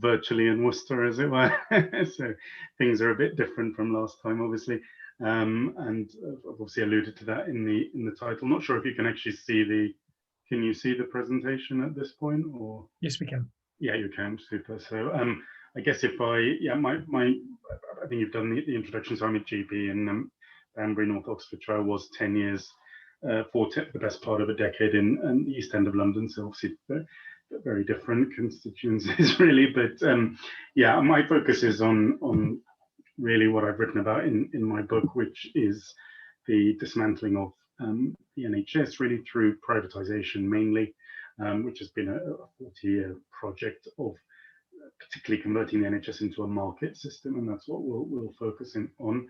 virtually in Worcester, as it were. So things are a bit different from last time, obviously. And I've obviously alluded to that in the title. Not sure if you can actually see can you see the presentation at this point, or? Yes, we can. Yeah, you can. Super. So I guess if I think you've done the introduction. So I'm a GP in Banbury, North Oxfordshire. I was 10 years for the best part of a decade in the East End of London. So obviously very different constituencies, really. But yeah, my focus is on really what I've written about in my book, which is the dismantling of the NHS, really through privatisation mainly, which has been a 40-year project of particularly converting the NHS into a market system, and that's what we'll focus on.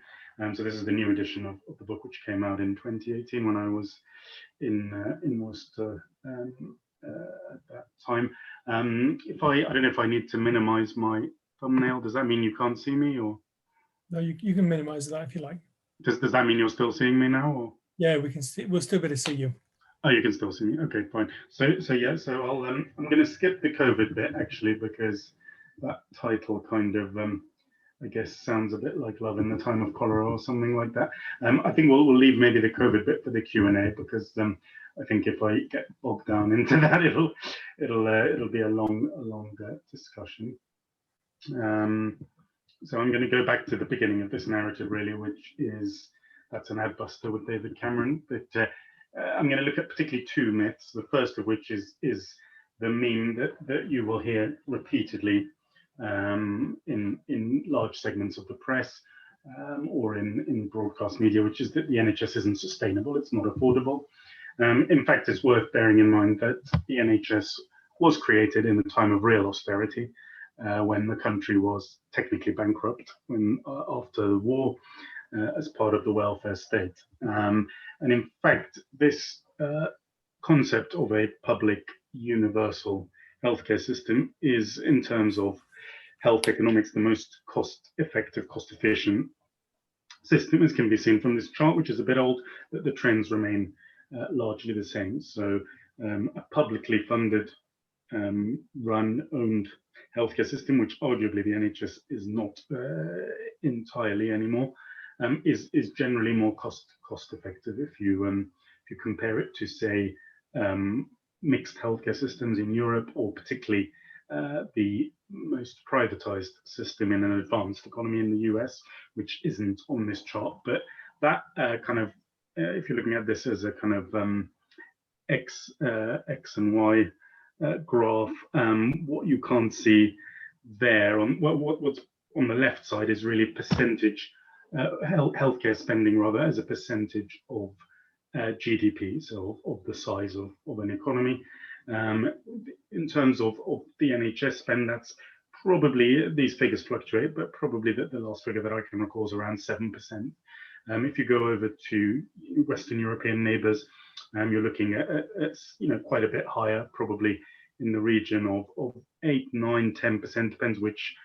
So this is the new edition of the book, which came out in 2018 when I was in Worcester at that time. I don't know if I need to minimise my thumbnail. Does that mean you can't see me, or? No, you can minimise that if you like. Does that mean you're still seeing me now, or? Yeah, we can see. We'll still be able to see you. Oh, you can still see me. Okay, fine. So yeah. So I'm going to skip the COVID bit actually, because that title kind of I guess sounds a bit like Love in the Time of Cholera or something like that. I think we'll leave maybe the COVID bit for the Q&A, because I think if I get bogged down into that, it'll be a long discussion. So I'm going to go back to the beginning of this narrative, really, which is, that's an ad buster with David Cameron. But I'm going to look at particularly two myths. The first of which is the meme that you will hear repeatedly in large segments of the press or in broadcast media, which is that the NHS isn't sustainable, it's not affordable. In fact, it's worth bearing in mind that the NHS was created in a time of real austerity, when the country was technically bankrupt after the war, as part of the welfare state. And in fact, this concept of a public universal healthcare system is, in terms of health economics, the most cost-effective, cost-efficient system, as can be seen from this chart, which is a bit old, that the trends remain largely the same. So a publicly funded, run, owned healthcare system, which arguably the NHS is not entirely anymore, is generally more cost-effective if you compare it to, say, mixed healthcare systems in Europe, or particularly the most privatized system in an advanced economy in the US, which isn't on this chart. But that kind of, if you're looking at this as a kind of X and Y graph, what you can't see there on what's on the left side is really percentage healthcare spending, rather, as a percentage of GDP, so of the size of an economy. In terms of the NHS spend, that's probably, these figures fluctuate, but probably the last figure that I can recall is around 7%. If you go over to Western European neighbours, you're looking at quite a bit higher, probably in the region of 8, 9, 10%, depends which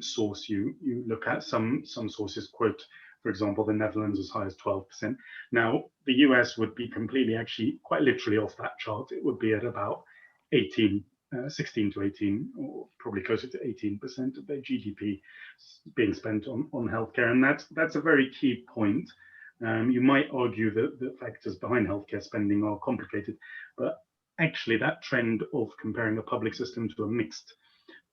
source you look at. Some sources quote, for example, the Netherlands as high as 12%. Now, the US would be completely, actually, quite literally off that chart. It would be at about 16 to 18, or probably closer to 18% of their GDP being spent on healthcare. And that's a very key point. You might argue that the factors behind healthcare spending are complicated, but actually that trend of comparing a public system to a mixed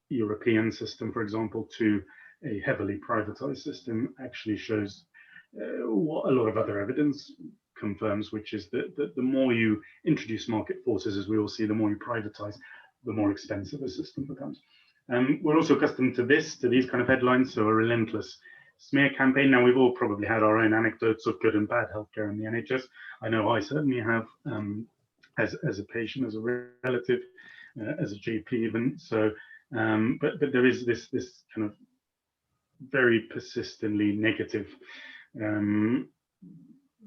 European system, for example, to a heavily privatized system, actually shows what a lot of other evidence confirms, which is that the more you introduce market forces, as we all see, the more you privatize, the more expensive a system becomes. We're also accustomed to these kind of headlines, so a relentless smear campaign. Now, we've all probably had our own anecdotes of good and bad healthcare in the NHS. I know I certainly have, as a patient, as a relative, as a GP even. So, but there is this kind of very persistently negative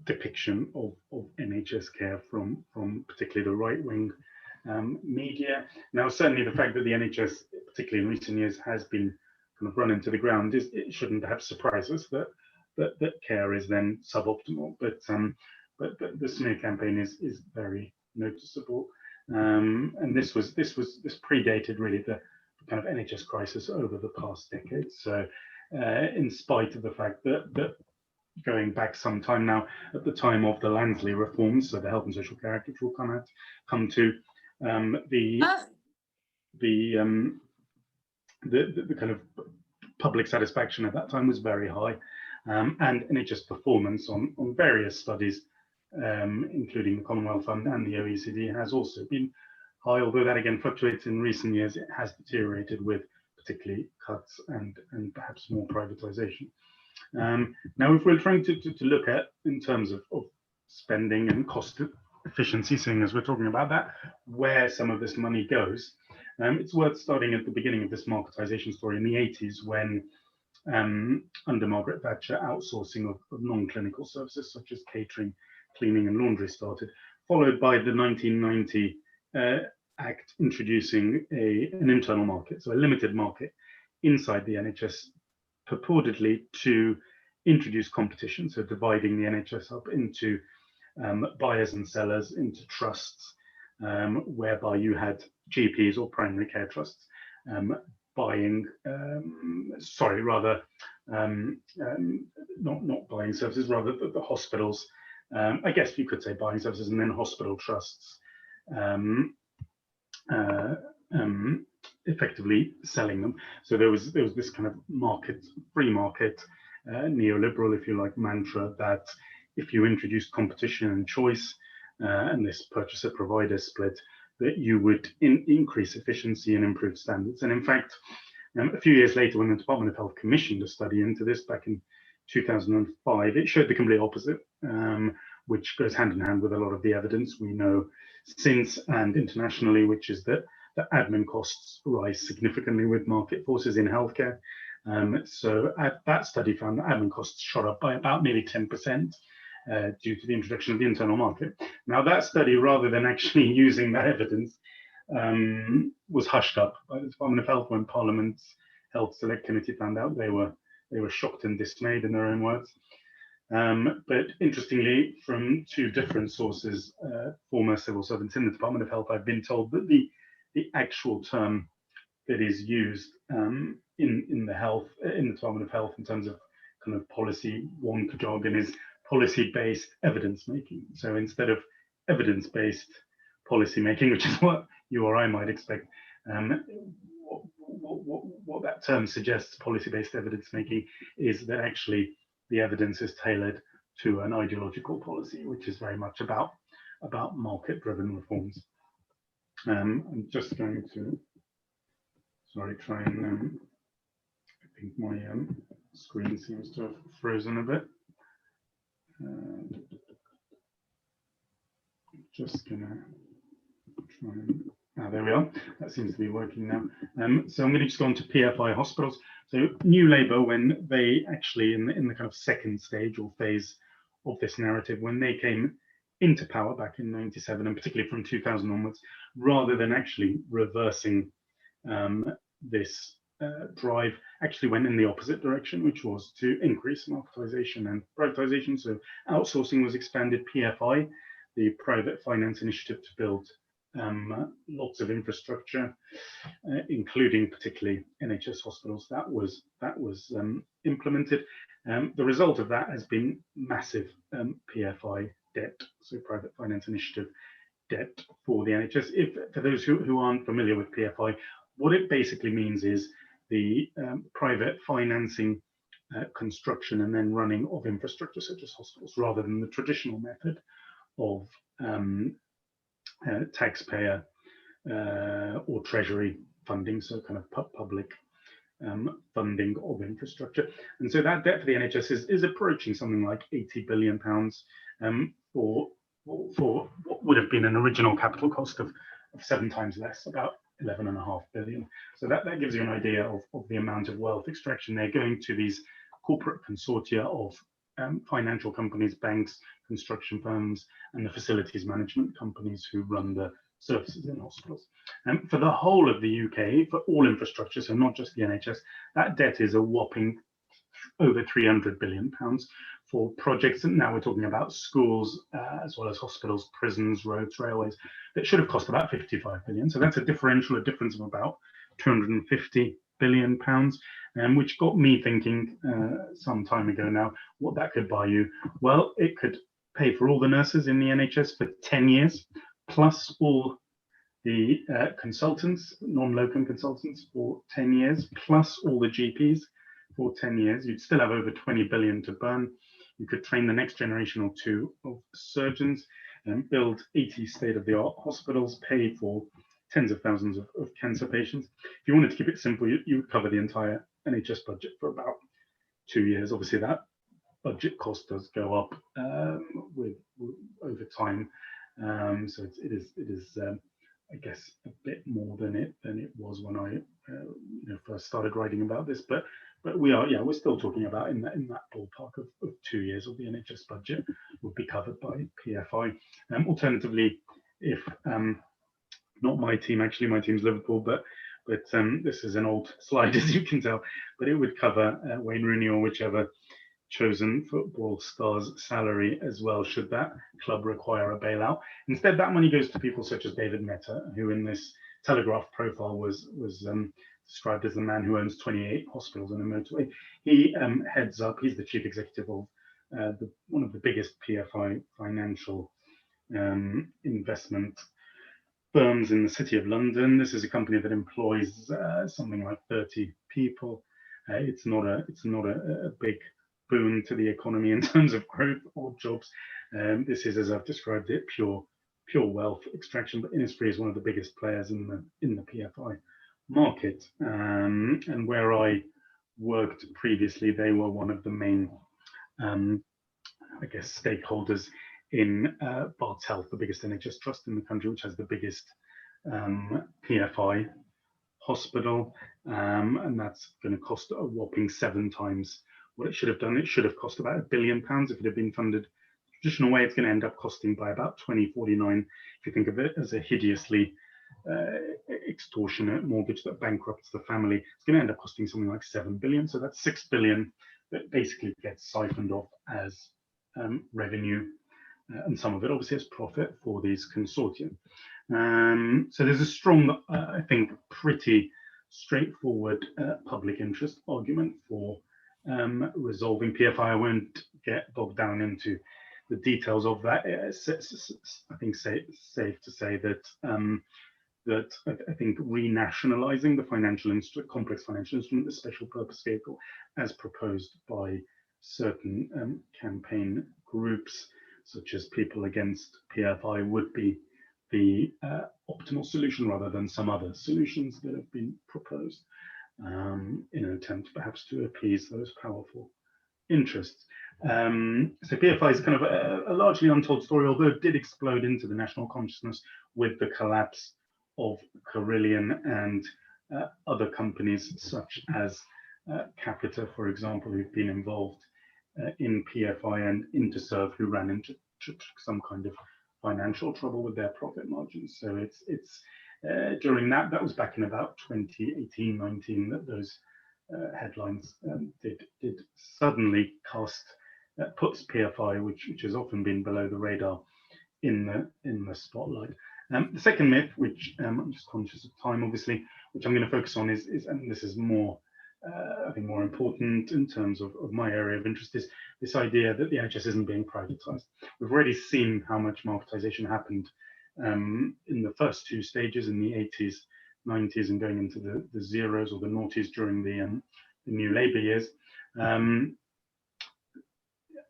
depiction of NHS care from particularly the right-wing media. Now, certainly the fact that the NHS, particularly in recent years, has been kind of run into the ground, it shouldn't perhaps surprise us that care is then suboptimal. But the smear campaign is very noticeable, and this predated really the kind of NHS crisis over the past decade. So in spite of the fact that going back some time now, at the time of the Lansley reforms, so the Health and Social Care Act, which we'll come to, the kind of public satisfaction at that time was very high, and NHS performance on various studies, including the Commonwealth Fund and the OECD, has also been high, although that again fluctuates in recent years. It has deteriorated with particularly cuts and perhaps more privatization. Now, if we're trying to look at in terms of spending and cost efficiency, seeing as we're talking about that, where some of this money goes, it's worth starting at the beginning of this marketization story in the 80s, when under Margaret Thatcher, outsourcing of non-clinical services such as catering, cleaning and laundry started, followed by the 1990 Act introducing an internal market, so a limited market inside the NHS, purportedly to introduce competition, so dividing the NHS up into buyers and sellers, into trusts, whereby you had GPs or primary care trusts buying, not buying services, rather the hospitals, I guess you could say buying services, and then hospital trusts effectively selling them. So there was this kind of free market, neoliberal, if you like, mantra that if you introduced competition and choice and this purchaser-provider split, that you would increase efficiency and improve standards. And in fact, a few years later, when the Department of Health commissioned a study into this back in 2005, it showed the complete opposite, which goes hand in hand with a lot of the evidence we know since and internationally, which is that the admin costs rise significantly with market forces in healthcare. So that study found that admin costs shot up by about nearly 10% due to the introduction of the internal market. Now, that study, rather than actually using that evidence, was hushed up by the Department of Health when Parliament's Health Select Committee found out. They were shocked and dismayed, in their own words. But interestingly, from two different sources, former civil servants in the Department of Health, I've been told that the actual term that is used in the Department of Health in terms of kind of policy wonk jargon is policy-based evidence making. So instead of evidence-based policy making, which is what you or I might expect, what that term suggests, policy-based evidence making, is that actually the evidence is tailored to an ideological policy, which is very much about market-driven reforms. I'm just going to, try and, I think my screen seems to have frozen a bit. Just gonna try and, there we are. That seems to be working now. So I'm going to just go on to PFI hospitals. So New Labour, when they actually, in the kind of second stage or phase of this narrative, when they came into power back in '97, and particularly from 2000 onwards, rather than actually reversing this drive, actually went in the opposite direction, which was to increase marketisation and privatisation. So outsourcing was expanded. PFI, the private finance initiative to build lots of infrastructure, including particularly NHS hospitals, that was implemented. The result of that has been massive PFI debt, so private finance initiative debt for the NHS. For those who aren't familiar with PFI, what it basically means is the private financing construction and then running of infrastructure such as hospitals, rather than the traditional method of taxpayer or treasury funding, so kind of public funding of infrastructure. And so that debt for the NHS is approaching something like £80 billion for what would have been an original capital cost of 7 times less, about 11.5 billion. So that gives you an idea of the amount of wealth extraction. They're going to these corporate consortia of financial companies, banks, construction firms, and the facilities management companies who run the services in hospitals. And for the whole of the UK, for all infrastructure, so not just the NHS, that debt is a whopping over £300 billion for projects. And now we're talking about schools, as well as hospitals, prisons, roads, railways, that should have cost about 55 billion. So that's a difference of about 250 billion pounds, which got me thinking some time ago now what that could buy you. Well, it could pay for all the nurses in the NHS for 10 years, plus all the consultants, non-locum consultants for 10 years, plus all the GPs for 10 years. You'd still have over 20 billion to burn. You could train the next generation or two of surgeons and build 80 state-of-the-art hospitals, pay for tens of thousands of cancer patients. If you wanted to keep it simple, you would cover the entire NHS budget for about 2 years. Obviously, that budget cost does go up with over time, so it is I guess a bit more than it was when I first started writing about this. But we're still talking about in that ballpark of 2 years of the NHS budget would be covered by PFI. Alternatively, if not my team, actually my team's Liverpool, but this is an old slide as you can tell, but it would cover Wayne Rooney or whichever chosen football star's salary as well, should that club require a bailout. Instead, that money goes to people such as David Mehta, who in this Telegraph profile was described as the man who owns 28 hospitals and a motorway. He heads up, he's the chief executive of one of the biggest PFI financial investment firms in the City of London. This is a company that employs something like 30 people. It's not a big boon to the economy in terms of growth or jobs. This is, as I've described it, pure wealth extraction. But INNISFREE is one of the biggest players in the PFI market. And where I worked previously, they were one of the main, I guess, stakeholders in Barts Health, the biggest NHS trust in the country, which has the biggest PFI hospital, and that's going to cost a whopping 7 times what it should have done. It should have cost about £1 billion if it had been funded the traditional way. It's going to end up costing by about 2049. If you think of it as a hideously extortionate mortgage that bankrupts the family, it's going to end up costing something like 7 billion. So that's 6 billion that basically gets siphoned off as revenue, and some of it obviously as profit for these consortium. So there's a strong, I think, pretty straightforward public interest argument for resolving PFI. I won't get bogged down into the details of that. I think safe to say that I think renationalising the complex financial instrument, the special purpose vehicle, as proposed by certain campaign groups such as People Against PFI, would be the optimal solution rather than some other solutions that have been proposed in an attempt perhaps to appease those powerful interests. So PFI is kind of a largely untold story, although it did explode into the national consciousness with the collapse of Carillion and other companies such as Capita, for example, who've been involved in PFI, and Interserve, who ran into some kind of financial trouble with their profit margins. So it's during that was back in about 2018-19 that those headlines did suddenly puts PFI, which has often been below the radar, in the spotlight. The second myth, which I'm just conscious of time, obviously, which I'm going to focus on is and this is more, I think, more important in terms of my area of interest, is this idea that the NHS isn't being privatised. We've already seen how much marketisation happened in the first 2 stages in the 80s, 90s, and going into the zeros or the noughties during the New Labour years. Under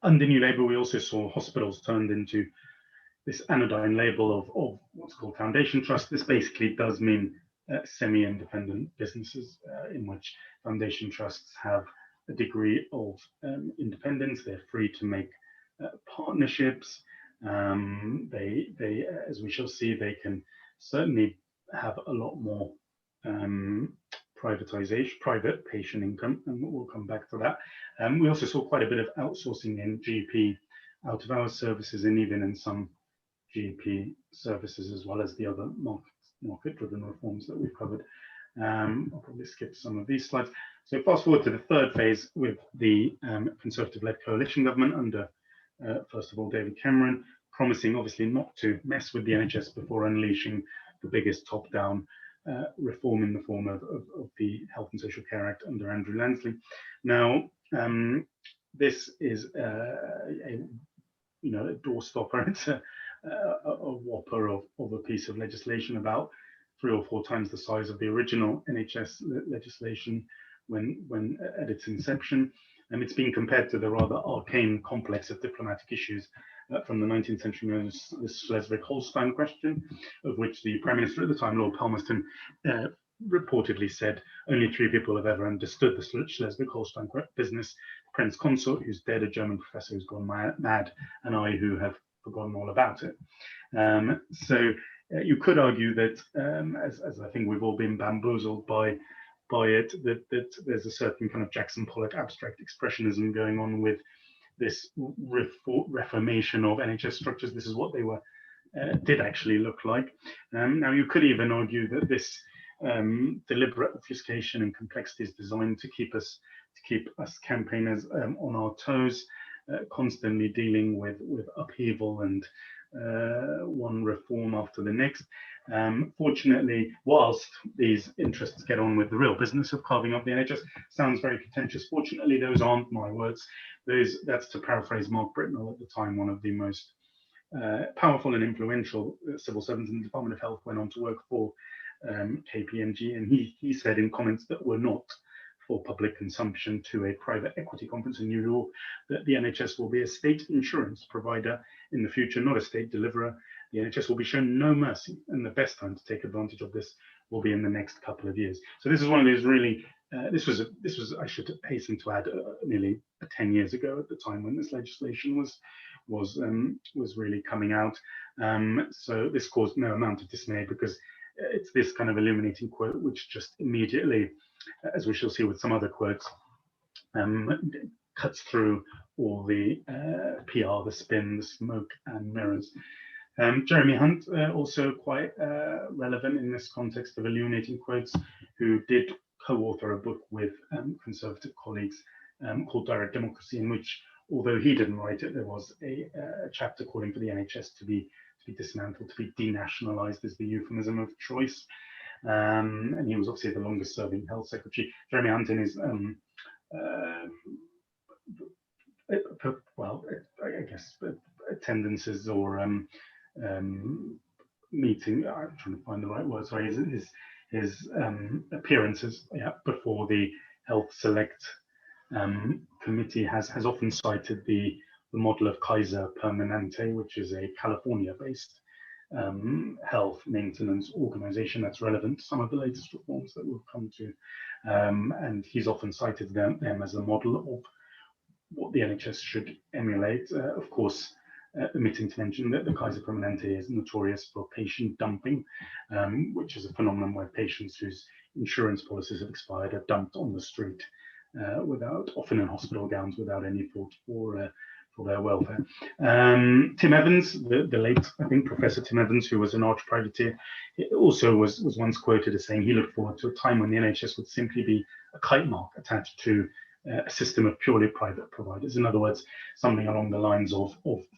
New Labour, we also saw hospitals turned into this anodyne label of what's called foundation trust. This basically does mean semi-independent businesses in which foundation trusts have a degree of independence. They're free to make partnerships. They, as we shall see, they can certainly have a lot more private patient income, and we'll come back to that. We also saw quite a bit of outsourcing in GP out-of-hours services, and even in some GP services, as well as the other market-driven reforms that we've covered. I'll probably skip some of these slides. So fast forward to the third phase with the Conservative-led coalition government under, first of all, David Cameron, promising obviously not to mess with the NHS before unleashing the biggest top-down reform in the form of the Health and Social Care Act under Andrew Lansley. Now, this is a doorstopper. It's a whopper of a piece of legislation, about 3 or 4 times the size of the original NHS legislation when at its inception. And it's been compared to the rather arcane complex of diplomatic issues from the 19th century, known as the Schleswig-Holstein question, of which the Prime Minister at the time, Lord Palmerston, reportedly said only 3 people have ever understood the Schleswig-Holstein business: Prince Consort, who's dead, a German professor who's gone mad, and I, who have forgotten all about it. So you could argue that, as I think we've all been bamboozled by it, that there's a certain kind of Jackson Pollock abstract expressionism going on with this reformation of NHS structures. This is what they were did actually look like. Now, you could even argue that this deliberate obfuscation and complexity is designed to keep us campaigners on our toes, constantly dealing with upheaval and one reform after the next. Fortunately, whilst these interests get on with the real business of carving up the NHS, sounds very pretentious. Fortunately, those aren't my words. That's to paraphrase Mark Britnell, at the time one of the most powerful and influential civil servants in the Department of Health, went on to work for KPMG, and he said in comments that were not for public consumption to a private equity conference in New York that the NHS will be a state insurance provider in the future, not a state deliverer. The NHS will be shown no mercy, and the best time to take advantage of this will be in the next couple of years. So this is one of those really, this was I should hasten to add, nearly 10 years ago at the time when this legislation was really coming out. So this caused no amount of dismay, because it's this kind of illuminating quote which just immediately, as we shall see with some other quotes, cuts through all the PR, the spin, the smoke and mirrors. Jeremy Hunt, also quite relevant in this context of illuminating quotes, who did co-author a book with Conservative colleagues called Direct Democracy, in which, although he didn't write it, there was a chapter calling for the NHS to be dismantled, to be denationalised, is the euphemism of choice. And he was obviously the longest serving health secretary. Jeremy Hunt, in his well, I guess attendances or meeting, I'm trying to find the right word, sorry, his appearances before the Health Select Committee has often cited the model of Kaiser Permanente, which is a California-based health maintenance organization that's relevant to some of the latest reforms that we'll come to. And he's often cited them as a model of what the NHS should emulate. Of course, omitting to mention that the Kaiser Permanente is notorious for patient dumping, which is a phenomenon where patients whose insurance policies have expired are dumped on the street, often in hospital gowns, without any thought for their welfare. Tim Evans, the late, I think, Professor Tim Evans, who was an arch privateer, also was once quoted as saying he looked forward to a time when the NHS would simply be a kite mark attached to a system of purely private providers. In other words, something along the lines of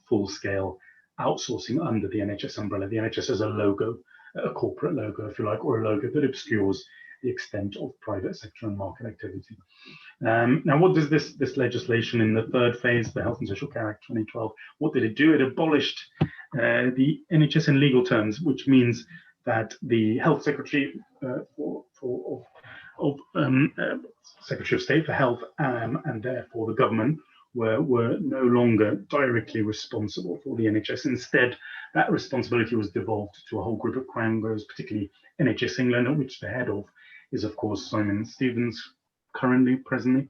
full-scale outsourcing under the NHS umbrella. The NHS as a logo, a corporate logo, if you like, or a logo that obscures the extent of private sector and market activity. Now, what does this legislation in the third phase, the Health and Social Care Act 2012, what did it do? It abolished the NHS in legal terms, which means that the Health Secretary Secretary of State for Health and therefore the government were no longer directly responsible for the NHS. Instead, that responsibility was devolved to a whole group of quangos, particularly NHS England, of which the head of is, of course, Simon Stevens, presently.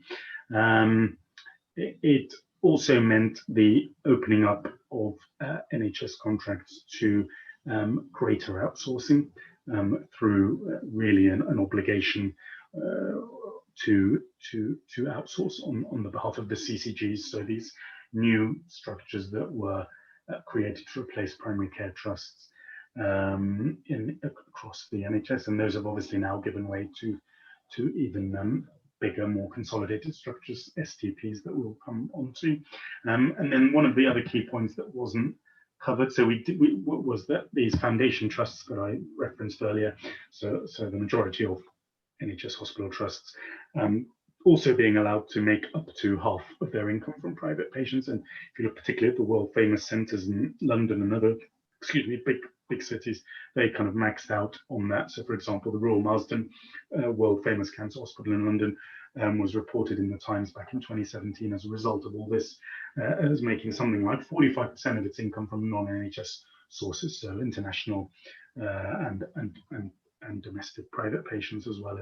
It also meant the opening up of NHS contracts to greater outsourcing through really an obligation to outsource on the behalf of the CCGs. So these new structures that were created to replace primary care trusts across the NHS, and those have obviously now given way to even bigger, more consolidated structures, STPs, that we'll come on to. And then one of the other key points that wasn't covered. So what was that these foundation trusts that I referenced earlier, so the majority of NHS hospital trusts also being allowed to make up to half of their income from private patients. And if you look particularly at the world famous centres in London and other, big cities, they kind of maxed out on that. So for example, the Royal Marsden world famous cancer hospital in London was reported in the Times back in 2017 as a result of all this as making something like 45% of its income from non-NHS sources, so international and domestic private patients, as well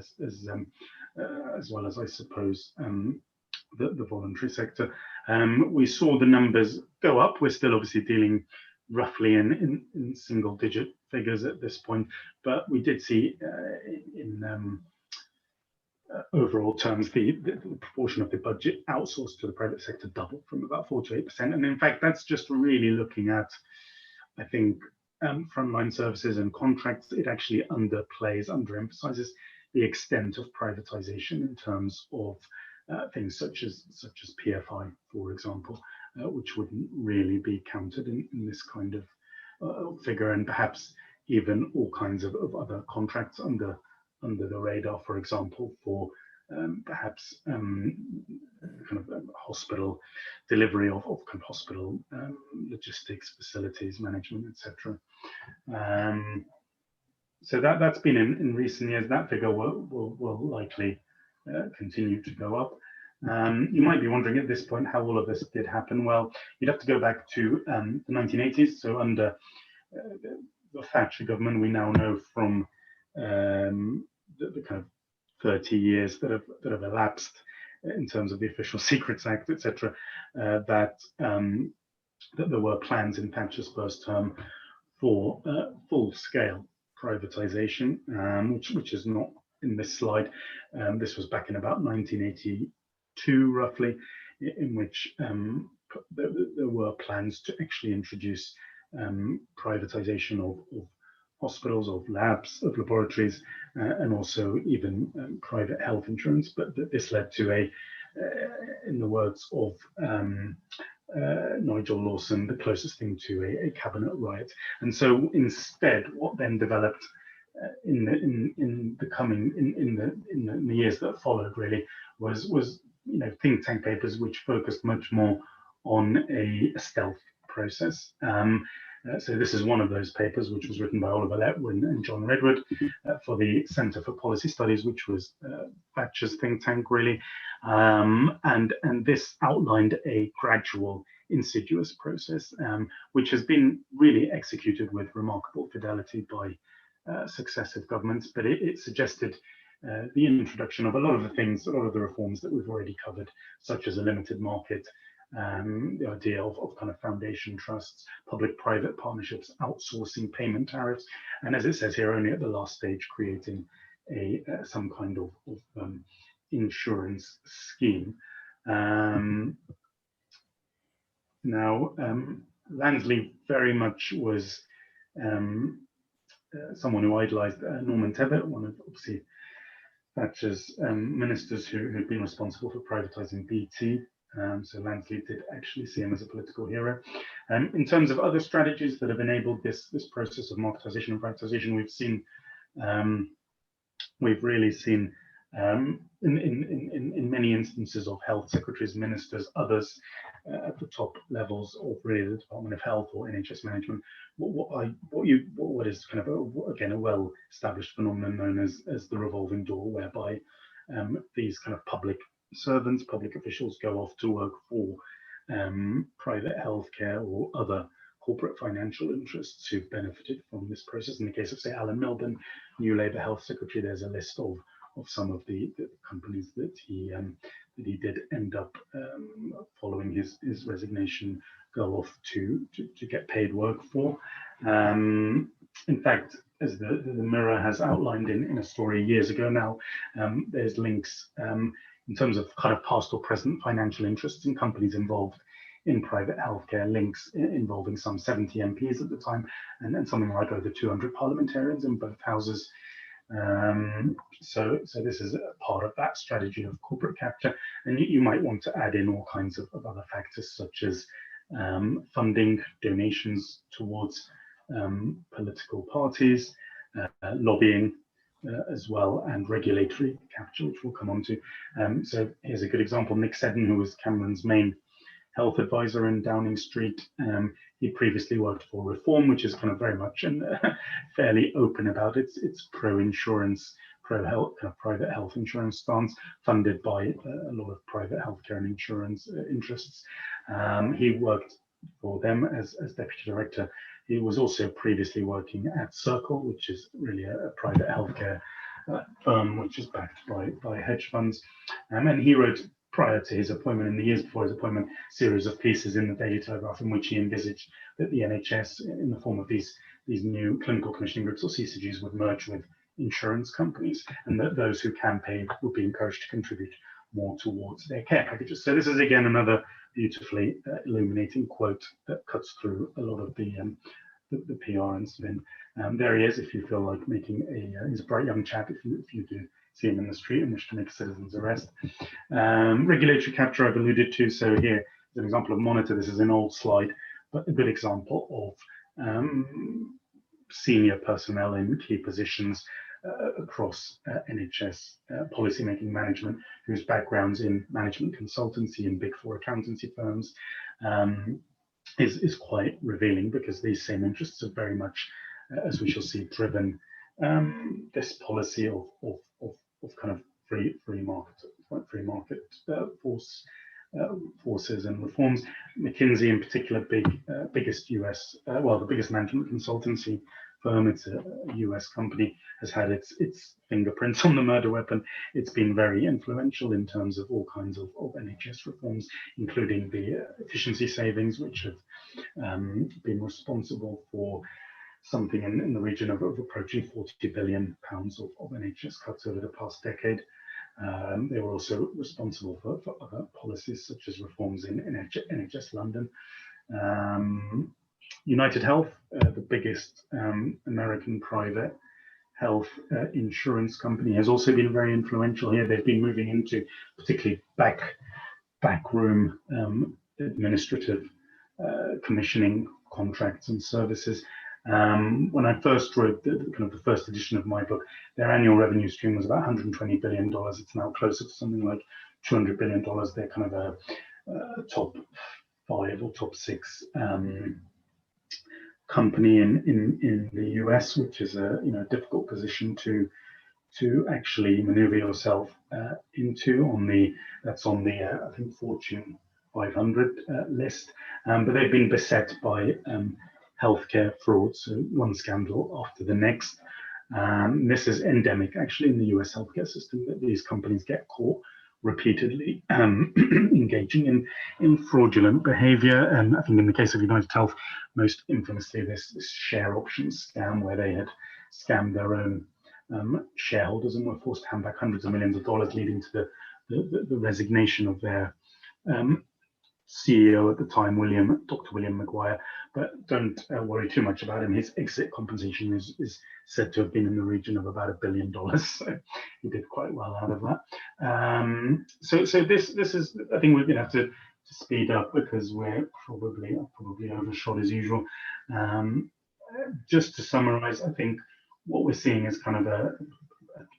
as I suppose the voluntary sector. We saw the numbers go up. We're still obviously dealing roughly in single-digit figures at this point, but we did see in overall terms the proportion of the budget outsourced to the private sector doubled from about 4 to 8%. And in fact, that's just really looking at, I think, frontline services and contracts. It actually underemphasizes the extent of privatization in terms of things such as PFI, for example, which wouldn't really be counted in this kind of figure, and perhaps even all kinds of other contracts under the radar, for example, for perhaps kind of hospital delivery of kind of hospital logistics, facilities management, etc. So that's been in recent years. That figure will likely continue to go up. You might be wondering at this point how all of this did happen. Well, you'd have to go back to the 1980s. So under the Thatcher government, we now know from the kind of 30 years that have elapsed in terms of the Official Secrets Act, etc., that there were plans in Thatcher's first term for full-scale privatization, which is not in this slide. This was back in about 1982, roughly, in which there were plans to actually introduce privatization of hospitals, of labs, of laboratories, and also even private health insurance. But this led to in the words of Nigel Lawson, the closest thing to a cabinet riot. And so instead, what then developed in the years that followed really was think tank papers which focused much more on a stealth process. So this is one of those papers, which was written by Oliver Letwin and John Redwood for the Centre for Policy Studies, which was Thatcher's think tank, really. And this outlined a gradual, insidious process, which has been really executed with remarkable fidelity by successive governments. But it suggested the introduction of a lot of the reforms that we've already covered, such as a limited market, the idea of kind of foundation trusts, public-private partnerships, outsourcing payment tariffs, and as it says here, only at the last stage, creating some kind of insurance scheme. Now, Lansley very much was someone who idolized Norman Tebbit, one of obviously Thatcher's ministers who had been responsible for privatizing BT. So Lansley did actually see him as a political hero. In terms of other strategies that have enabled this process of marketization and privatization, we've really seen in many instances of health secretaries, ministers, others at the top levels of really the Department of Health or NHS management, what is kind of again a well-established phenomenon known as the revolving door, whereby these kind of public servants, public officials go off to work for private healthcare or other corporate financial interests who've benefited from this process. In the case of, say, Alan Milburn, new Labour Health Secretary, there's a list of some of the companies that he did end up following his resignation go off to get paid work for. In fact, as the Mirror has outlined in a story years ago now, there's links in terms of kind of past or present financial interests in companies involved in private healthcare, links involving some 70 MPs at the time, and something like over 200 parliamentarians in both houses. So this is a part of that strategy of corporate capture, and you might want to add in all kinds of other factors, such as funding, donations towards political parties, lobbying as well, and regulatory capture, which we'll come on to. So here's a good example. Nick SEDDON, who was Cameron's main health advisor in Downing Street. He previously worked for Reform, which is kind of very much and fairly open about its pro-insurance, pro-health, kind of private health insurance stance, funded by a lot of private healthcare and insurance interests. He worked for them as deputy director. He was also previously working at Circle, which is really a private healthcare firm, which is backed by hedge funds. And he wrote, prior to his appointment, in the years before his appointment, series of pieces in the Daily Telegraph in which he envisaged that the NHS, in the form of these new clinical commissioning groups or CCGs, would merge with insurance companies, and that those who can pay would be encouraged to contribute more towards their care packages. So this is again another beautifully illuminating quote that cuts through a lot of the PR and spin. There he is. If you feel like making he's a bright young chap. If you do see him in the street and wish to make a citizen's arrest. Regulatory capture I've alluded to. So here is an example of Monitor. This is an old slide, but a good example of senior personnel in key positions across NHS policymaking management, whose backgrounds in management consultancy and Big Four accountancy firms is quite revealing, because these same interests are very much, as we shall see, driven this policy of kind of free market forces and reforms. McKinsey in particular, biggest US, well, the biggest management consultancy firm, it's a US company, has had its fingerprints on the murder weapon. It's been very influential in terms of all kinds of NHS reforms, including the efficiency savings, which have been responsible for something in the region of approaching £40 billion of NHS cuts over the past decade. They were also responsible for other policies such as reforms in NHS London. UNITEDHEALTH, the biggest American private health insurance company, has also been very influential here. They've been moving into particularly backroom administrative commissioning contracts and services. When I first wrote the first edition of my book, their annual revenue stream was about $120 billion. It's now closer to something like $200 billion. They're kind of a top 5 or top 6 company in the US, which is a difficult position to actually maneuver yourself into. That's on the I think Fortune 500 list, but they've been beset by healthcare fraud, so one scandal after the next. This is endemic actually in the US healthcare system, that these companies get caught repeatedly engaging in fraudulent behavior. And I think in the case of UnitedHealth, most infamously this share options scam, where they had scammed their own shareholders and were forced to hand back hundreds of millions of dollars, leading to the resignation of their CEO at the time, Dr. William Maguire. But don't worry too much about him. His exit compensation is said to have been in the region of about $1 billion. So he did quite well out of that. So this is, I think we're going to have to speed up, because we're probably overshot as usual. Just to summarize, I think what we're seeing is kind of a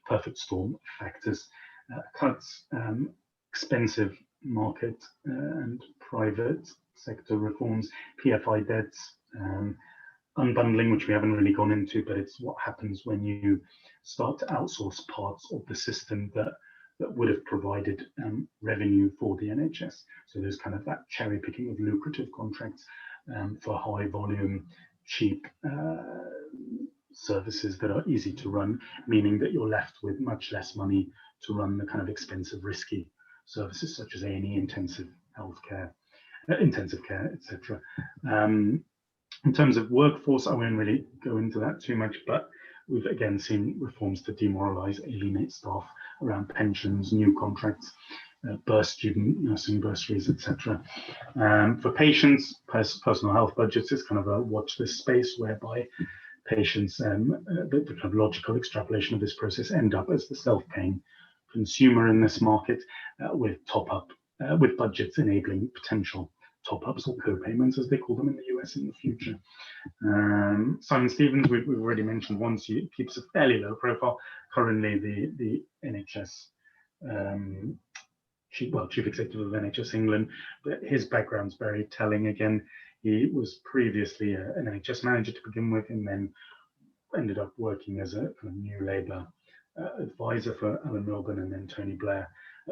perfect storm of factors: cuts, expensive market and private sector reforms, PFI debts, unbundling, which we haven't really gone into, but it's what happens when you start to outsource parts of the system that would have provided revenue for the NHS. So there's kind of that cherry picking of lucrative contracts for high volume, cheap services that are easy to run, meaning that you're left with much less money to run the kind of expensive, risky services such as A&E, intensive care, etc. In terms of workforce, I won't really go into that too much, but we've again seen reforms to demoralize, alienate staff around pensions, new contracts, burst student nursing bursaries, etc. For patients, personal health budgets is kind of a watch this space, whereby patients, the kind of logical extrapolation of this process, end up as the self-paying consumer in this market, with budgets enabling potential top-ups or co-payments, as they call them in the US in the future. Simon Stevens, we've already mentioned once, he keeps a fairly low profile. Currently, the NHS chief executive of NHS England, but his background's very telling. Again, he was previously an NHS manager to begin with, and then ended up working as a kind of New Labour advisor for Alan Milburn and then Tony Blair,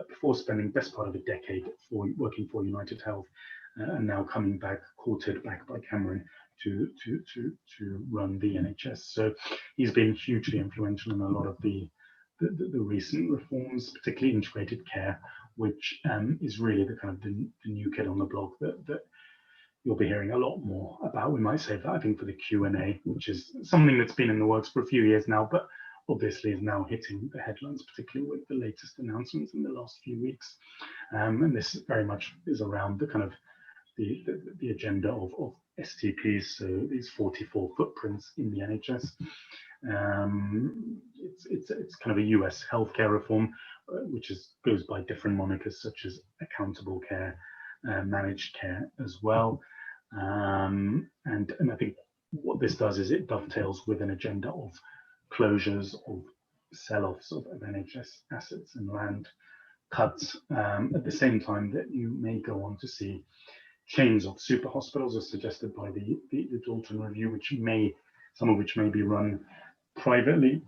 before spending best part of a decade working for UNITEDHEALTH, and now coming back, courted back by Cameron to run the NHS. So he's been hugely influential in a lot of the recent reforms, particularly integrated care, which is really the kind of the new kid on the block that you'll be hearing a lot more about. We might save that, I think, for the Q&A, which is something that's been in the works for a few years now, but obviously is now hitting the headlines, particularly with the latest announcements in the last few weeks. And this very much is around the kind of the agenda of STPs, so these 44 footprints in the NHS. It's kind of a US healthcare reform, which goes by different monikers such as accountable care, managed care as well. And I think what this does is it dovetails with an agenda of closures, of sell-offs of NHS assets and land cuts, at the same time that you may go on to see chains of super hospitals as suggested by the Dalton review, some of which may be run privately,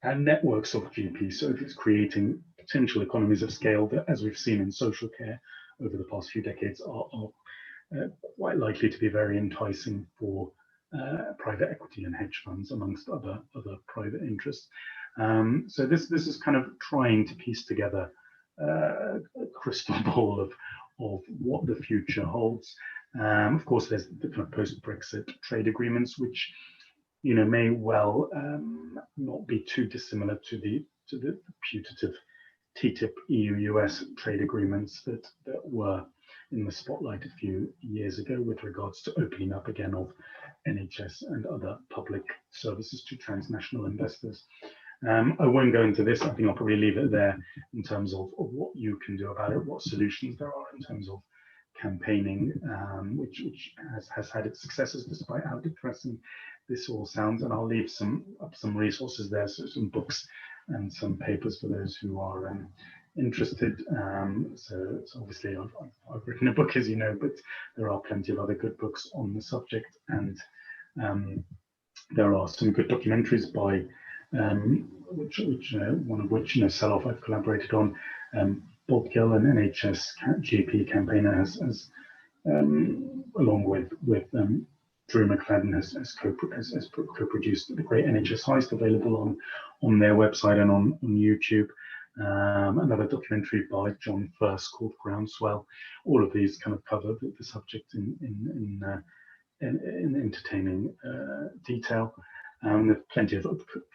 and networks of GP surgeries, creating potential economies of scale that, as we've seen in social care over the past few decades, are quite likely to be very enticing for private equity and hedge funds, amongst other private interests. So this is kind of trying to piece together a crystal ball of what the future holds. Of course, there's the kind of post-Brexit trade agreements, which may well not be too dissimilar to the putative TTIP EU-US trade agreements that were in the spotlight a few years ago with regards to opening up again of NHS and other public services to transnational investors. I won't go into this. I think I'll probably leave it there in terms of what you can do about it, what solutions there are in terms of campaigning, which has had its successes despite how depressing this all sounds. And I'll leave some resources there, so some books and some papers for those who are interested. So obviously I've written a book, as you know, but there are plenty of other good books on the subject, and there are some good documentaries by which one of which Sell-Off I've collaborated on. Bob Gill, an NHS GP campaigner, has along with Drew McFadden has co-produced the Great NHS Heist, available on their website and on YouTube. Another documentary by John First called Groundswell. All of these kind of cover the subject in entertaining detail. There's plenty of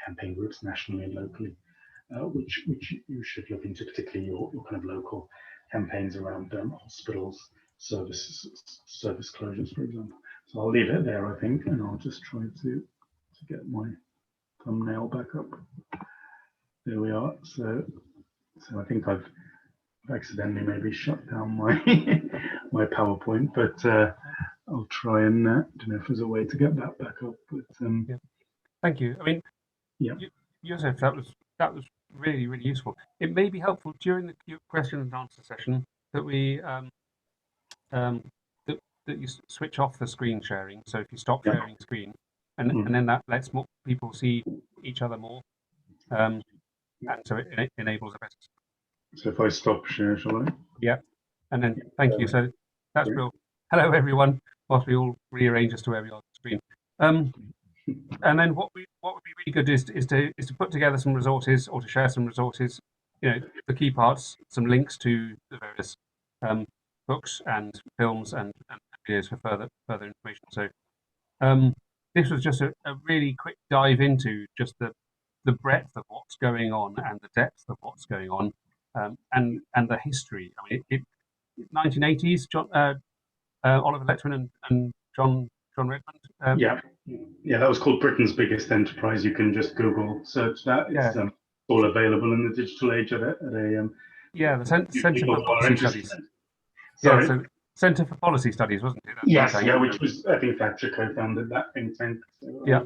campaign groups nationally and locally, which you should look into, particularly your kind of local campaigns around hospitals, service closures, for example. So I'll leave it there, I think, and I'll just try to get my thumbnail back up. There we are. So I think I've accidentally maybe shut down my my PowerPoint, but I'll try and don't know if there's a way to get that back up. But yeah. Thank you. I mean, yeah, Youssef, that was really, really useful. It may be helpful during the question and answer session that we that you switch off the screen sharing. So if you stop sharing screen, and then that lets more people see each other more, and so it enables a better. So if I stop share, shall I? Yeah, and then thank you. So that's real. Hello everyone. Whilst we all rearrange as to where we are on the screen. And then what would be really good is to put together some resources, or to share some resources. The key parts, some links to the various books and films and videos for further information. So this was just a really quick dive into just the breadth of what's going on and the depth of what's going on, and the history. I mean, 1980s. Oliver Letwin and John Redmond. Yeah, that was called Britain's Biggest Enterprise. You can just Google search that. It's all available in the digital age at a the Centre for Policy Studies. Sorry. Yeah, Centre for Policy Studies, wasn't it? Yes, yeah, which was, I think Thatcher co-founded that think tank. So, yeah.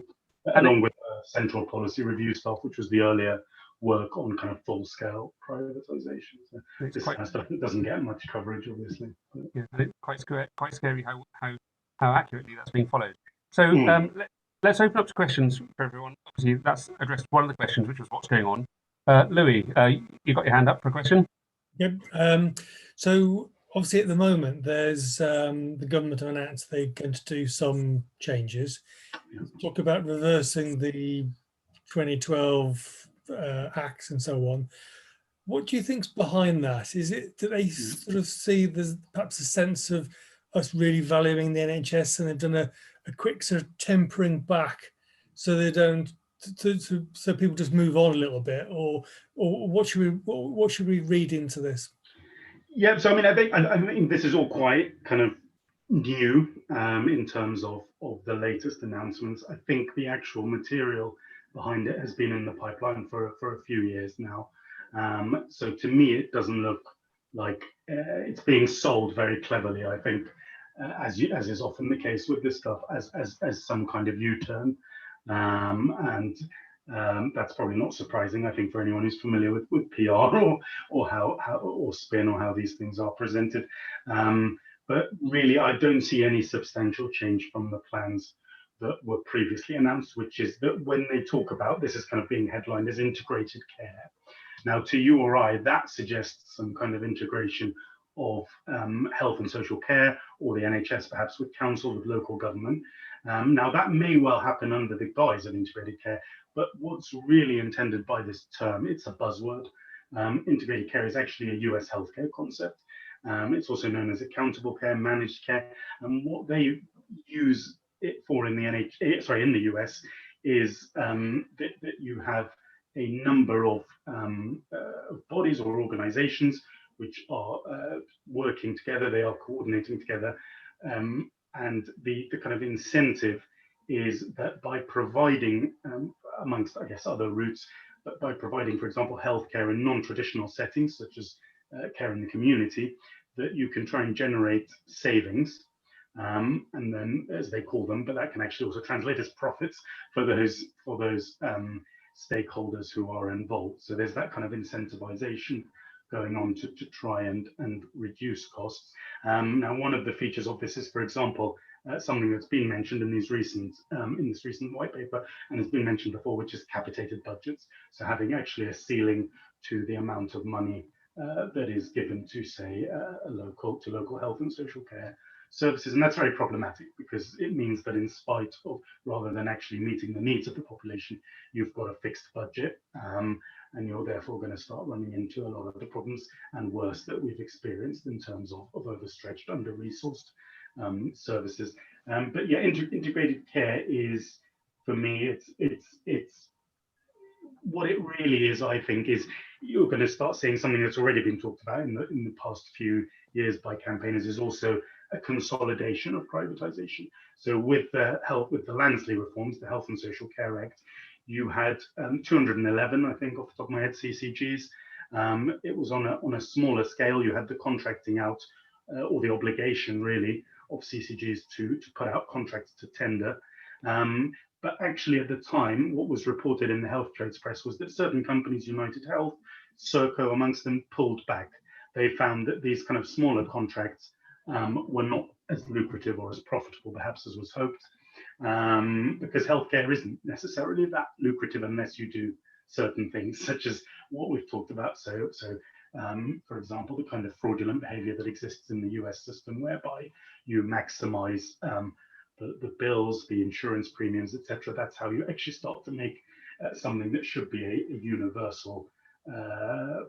Along with Central Policy Review stuff, which was the earlier work on kind of full-scale privatisation. So this kind of stuff that doesn't get much coverage, obviously. Yeah, and it's quite scary how accurately that's being followed. So let's open up to questions for everyone. Obviously, that's addressed one of the questions, which was what's going on. Louis, you got your hand up for a question? Yep. So obviously at the moment, there's the government have announced they're going to do some changes. Talk about reversing the 2012 acts and so on. What do you think's behind that? Is it, do they sort of see there's perhaps a sense of us really valuing the NHS and they've done a quick sort of tempering back so they don't, so people just move on a little bit, or what should we read into this? Yeah, so I mean, I think this is all quite kind of new in terms of the latest announcements. I think the actual material behind it has been in the pipeline for a few years now. So to me, it doesn't look like it's being sold very cleverly. I think, as is often the case with this stuff, as some kind of U-turn, and that's probably not surprising. I think for anyone who's familiar with PR or how or spin or how these things are presented. But really, I don't see any substantial change from the plans that were previously announced, which is that when they talk about this is kind of being headlined as integrated care. Now, to you or I, that suggests some kind of integration of health and social care, or the NHS perhaps with council, with local government. Now, that may well happen under the guise of integrated care, but what's really intended by this term, it's a buzzword. Integrated care is actually a US healthcare concept. It's also known as accountable care, managed care, and what they use it for in the in the US is that you have a number of bodies or organizations which are working together, they are coordinating together, and the kind of incentive is that by providing, amongst, I guess, other routes, but by providing, for example, healthcare in non-traditional settings, such as care in the community, that you can try and generate savings, and then, as they call them, but that can actually also translate as profits for those stakeholders who are involved. So there's that kind of incentivization going on to try and reduce costs. Now, one of the features of this is, for example, something that's been mentioned in these recent in this recent white paper and has been mentioned before, which is capitated budgets. So having actually a ceiling to the amount of money that is given to, say, local health and social care services, and that's very problematic because it means that in spite of, rather than actually meeting the needs of the population, you've got a fixed budget, and you're therefore going to start running into a lot of the problems and worse that we've experienced in terms of overstretched, under-resourced services. But yeah, integrated care is, for me, it's what it really is. I think is you're going to start seeing something that's already been talked about in the past few years by campaigners, is also a consolidation of privatization. So with the Lansley reforms, the Health and Social Care Act, you had 211, I think, off the top of my head, CCGs. It was on a smaller scale. You had the contracting out, or the obligation really of CCGs to put out contracts to tender. But actually at the time, what was reported in the health trades press was that certain companies, UnitedHealth, Serco amongst them, pulled back. They found that these kind of smaller contracts were not as lucrative or as profitable perhaps as was hoped, because healthcare isn't necessarily that lucrative unless you do certain things, such as what we've talked about. So for example, the kind of fraudulent behavior that exists in the US system, whereby you maximize the bills, the insurance premiums, etc. That's how you actually start to make something that should be a universal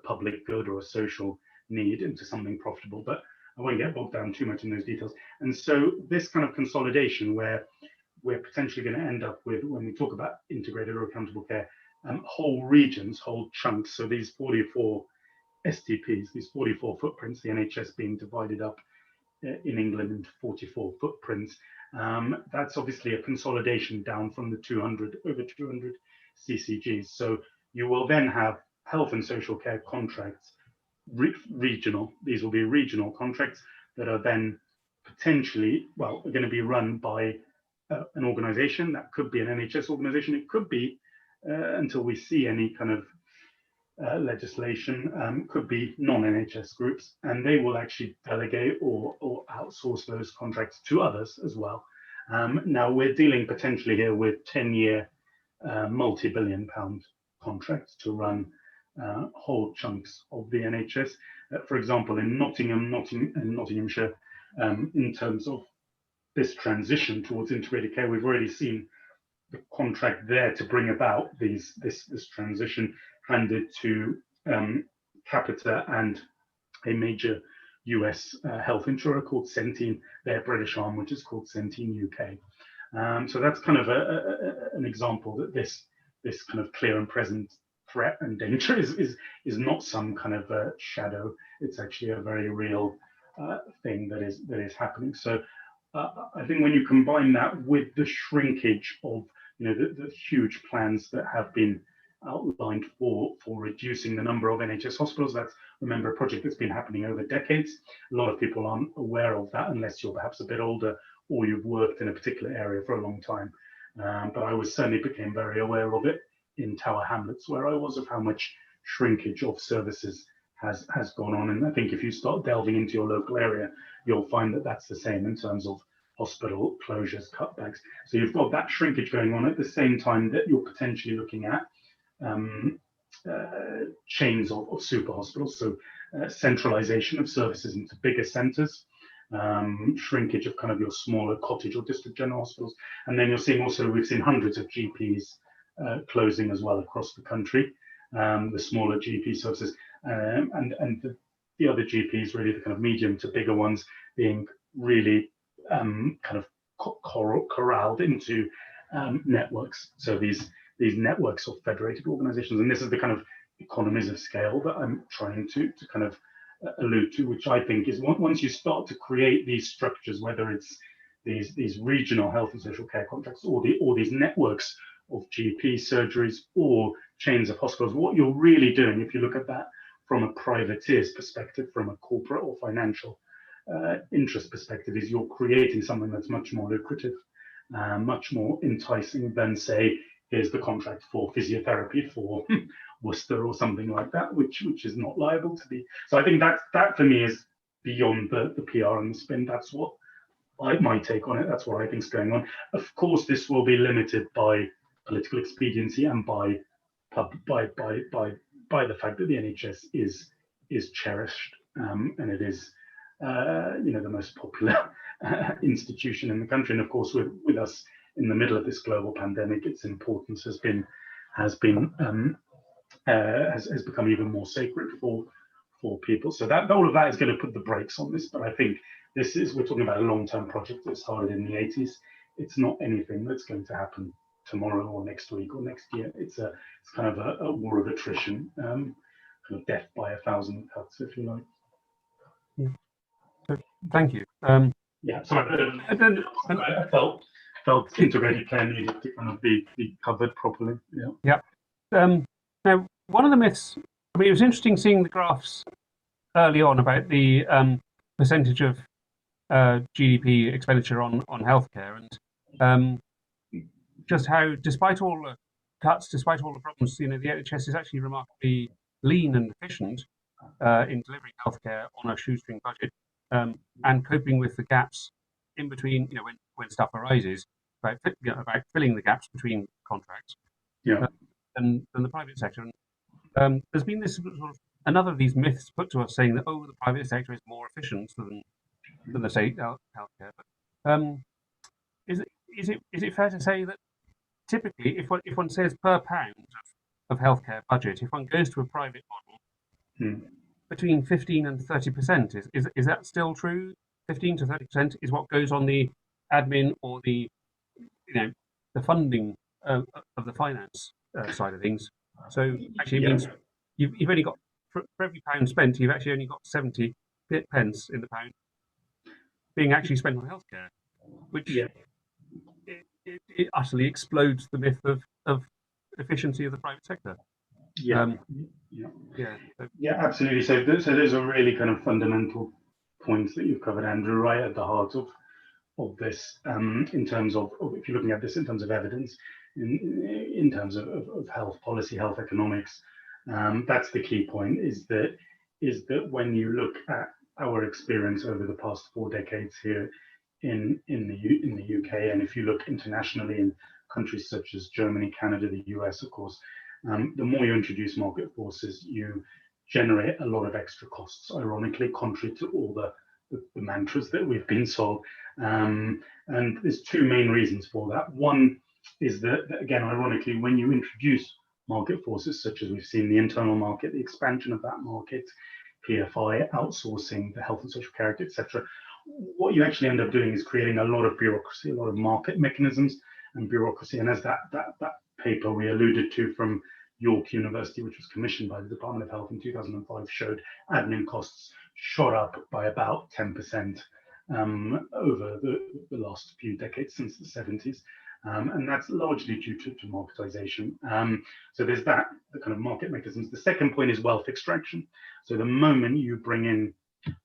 public good or a social need into something profitable. But I won't get bogged down too much in those details. And so this kind of consolidation, where we're potentially going to end up with, when we talk about integrated or accountable care, whole regions, whole chunks. So these 44 STPs, these 44 footprints, the NHS being divided up in England into 44 footprints. That's obviously a consolidation down from the over 200 CCGs. So you will then have health and social care contracts, regional. These will be regional contracts that are then potentially, well, are going to be run by an organisation. That could be an NHS organisation. It could be, until we see any kind of legislation, could be non-NHS groups, and they will actually delegate or outsource those contracts to others as well. Now we're dealing potentially here with 10-year multi-billion-pound contracts to run whole chunks of the NHS. For example, in Nottinghamshire, in terms of this transition towards integrated care, we've already seen the contract there to bring about this transition handed to Capita and a major US health insurer called Centene, their British arm, which is called Centene UK. So that's kind of an example that this kind of clear and present threat and danger is not some kind of shadow. It's actually a very real thing that is happening. So I think when you combine that with the shrinkage of the huge plans that have been outlined for reducing the number of NHS hospitals, that's, remember, a project that's been happening over decades. A lot of people aren't aware of that unless you're perhaps a bit older or you've worked in a particular area for a long time. But I certainly became very aware of it in Tower Hamlets, where I was, of how much shrinkage of services has gone on. And I think if you start delving into your local area, you'll find that that's the same in terms of hospital closures, cutbacks. So you've got that shrinkage going on at the same time that you're potentially looking at chains of super hospitals, so centralization of services into bigger centres, shrinkage of kind of your smaller cottage or district general hospitals, and then you're seeing also, we've seen hundreds of GPs closing as well across the country, the smaller GP services, and the other GPs, really the kind of medium to bigger ones, being really kind of corralled into networks. So these networks of federated organizations, and this is the kind of economies of scale that I'm trying to kind of allude to, which I think is once you start to create these structures, whether it's these regional health and social care contracts or these networks of GP surgeries or chains of hospitals, what you're really doing, if you look at that from a privateer's perspective, from a corporate or financial interest perspective, is you're creating something that's much more lucrative, much more enticing than, say, here's the contract for physiotherapy for Worcester or something like that, which is not liable to be. So I think that for me is beyond the PR and the spin. That's what my take on it. That's what I think is going on. Of course, this will be limited by political expediency and by the fact that the NHS is cherished and it is the most popular institution in the country. And of course, with us in the middle of this global pandemic, its importance has become even more sacred for people. So that all of that is going to put the brakes on this. But I think we're talking about a long-term project that started in the 80s. It's not anything that's going to happen tomorrow or next week or next year. It's kind of a war of attrition, kind of death by 1,000 cuts, if you like. Yeah. So, thank you. Yeah, sorry, I felt integrated care needed to kind of be covered properly. Yeah. Yeah. Now, one of the myths, I mean, it was interesting seeing the graphs early on about the percentage of GDP expenditure on healthcare, and just how, despite all the cuts, despite all the problems, the NHS is actually remarkably lean and efficient in delivering healthcare on a shoestring budget, and coping with the gaps in between, when stuff arises, about filling the gaps between contracts. Yeah. And the private sector. And there's been this sort of another of these myths put to us saying that the private sector is more efficient than the state healthcare. But is it fair to say that typically, if one says per pound of healthcare budget, if one goes to a private model, between 15 and 30% is that still true? 15 to 30% is what goes on the admin or the funding of the finance side of things. So actually, it means you've only got, for every pound spent, you've actually only got 70 pence in the pound being actually spent on healthcare, which it utterly explodes the myth of efficiency of the private sector. Yeah, absolutely. So there's a really kind of fundamental points that you've covered, Andrew, right at the heart of this, in terms of if you're looking at this in terms of evidence, in terms of health policy, health economics. That's the key point, is that when you look at our experience over the past 4 decades here in the UK, and if you look internationally in countries such as Germany, Canada, the US, of course, the more you introduce market forces, you generate a lot of extra costs, ironically, contrary to all the mantras that we've been sold. And there's 2 main reasons for that. One is that, again, ironically, when you introduce market forces, such as we've seen the internal market, the expansion of that market, PFI, outsourcing, the health and social care, etc., what you actually end up doing is creating a lot of bureaucracy, a lot of market mechanisms and bureaucracy. And as that paper we alluded to from York University, which was commissioned by the Department of Health in 2005, showed, admin costs shot up by about 10% over the last few decades since the 70s. And that's largely due to marketization. So there's the kind of market mechanisms. The second point is wealth extraction. So the moment you bring in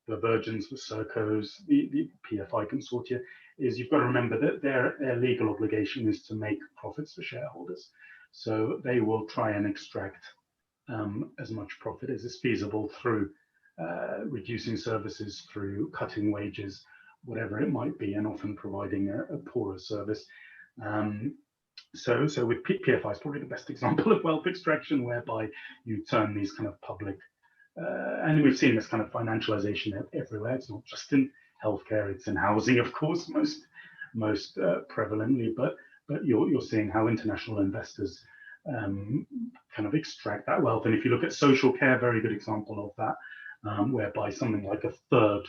the Virgins, the Sercos, the PFI consortia, is you've got to remember that their legal obligation is to make profits for shareholders. So they will try and extract as much profit as is feasible through reducing services, through cutting wages, whatever it might be, and often providing a poorer service. So with PFI is probably the best example of wealth extraction, whereby you turn these kind of public, and we've seen this kind of financialization everywhere. It's not just in healthcare; it's in housing, of course, most prevalently. But you're seeing how international investors kind of extract that wealth. And if you look at social care, very good example of that, whereby something like a third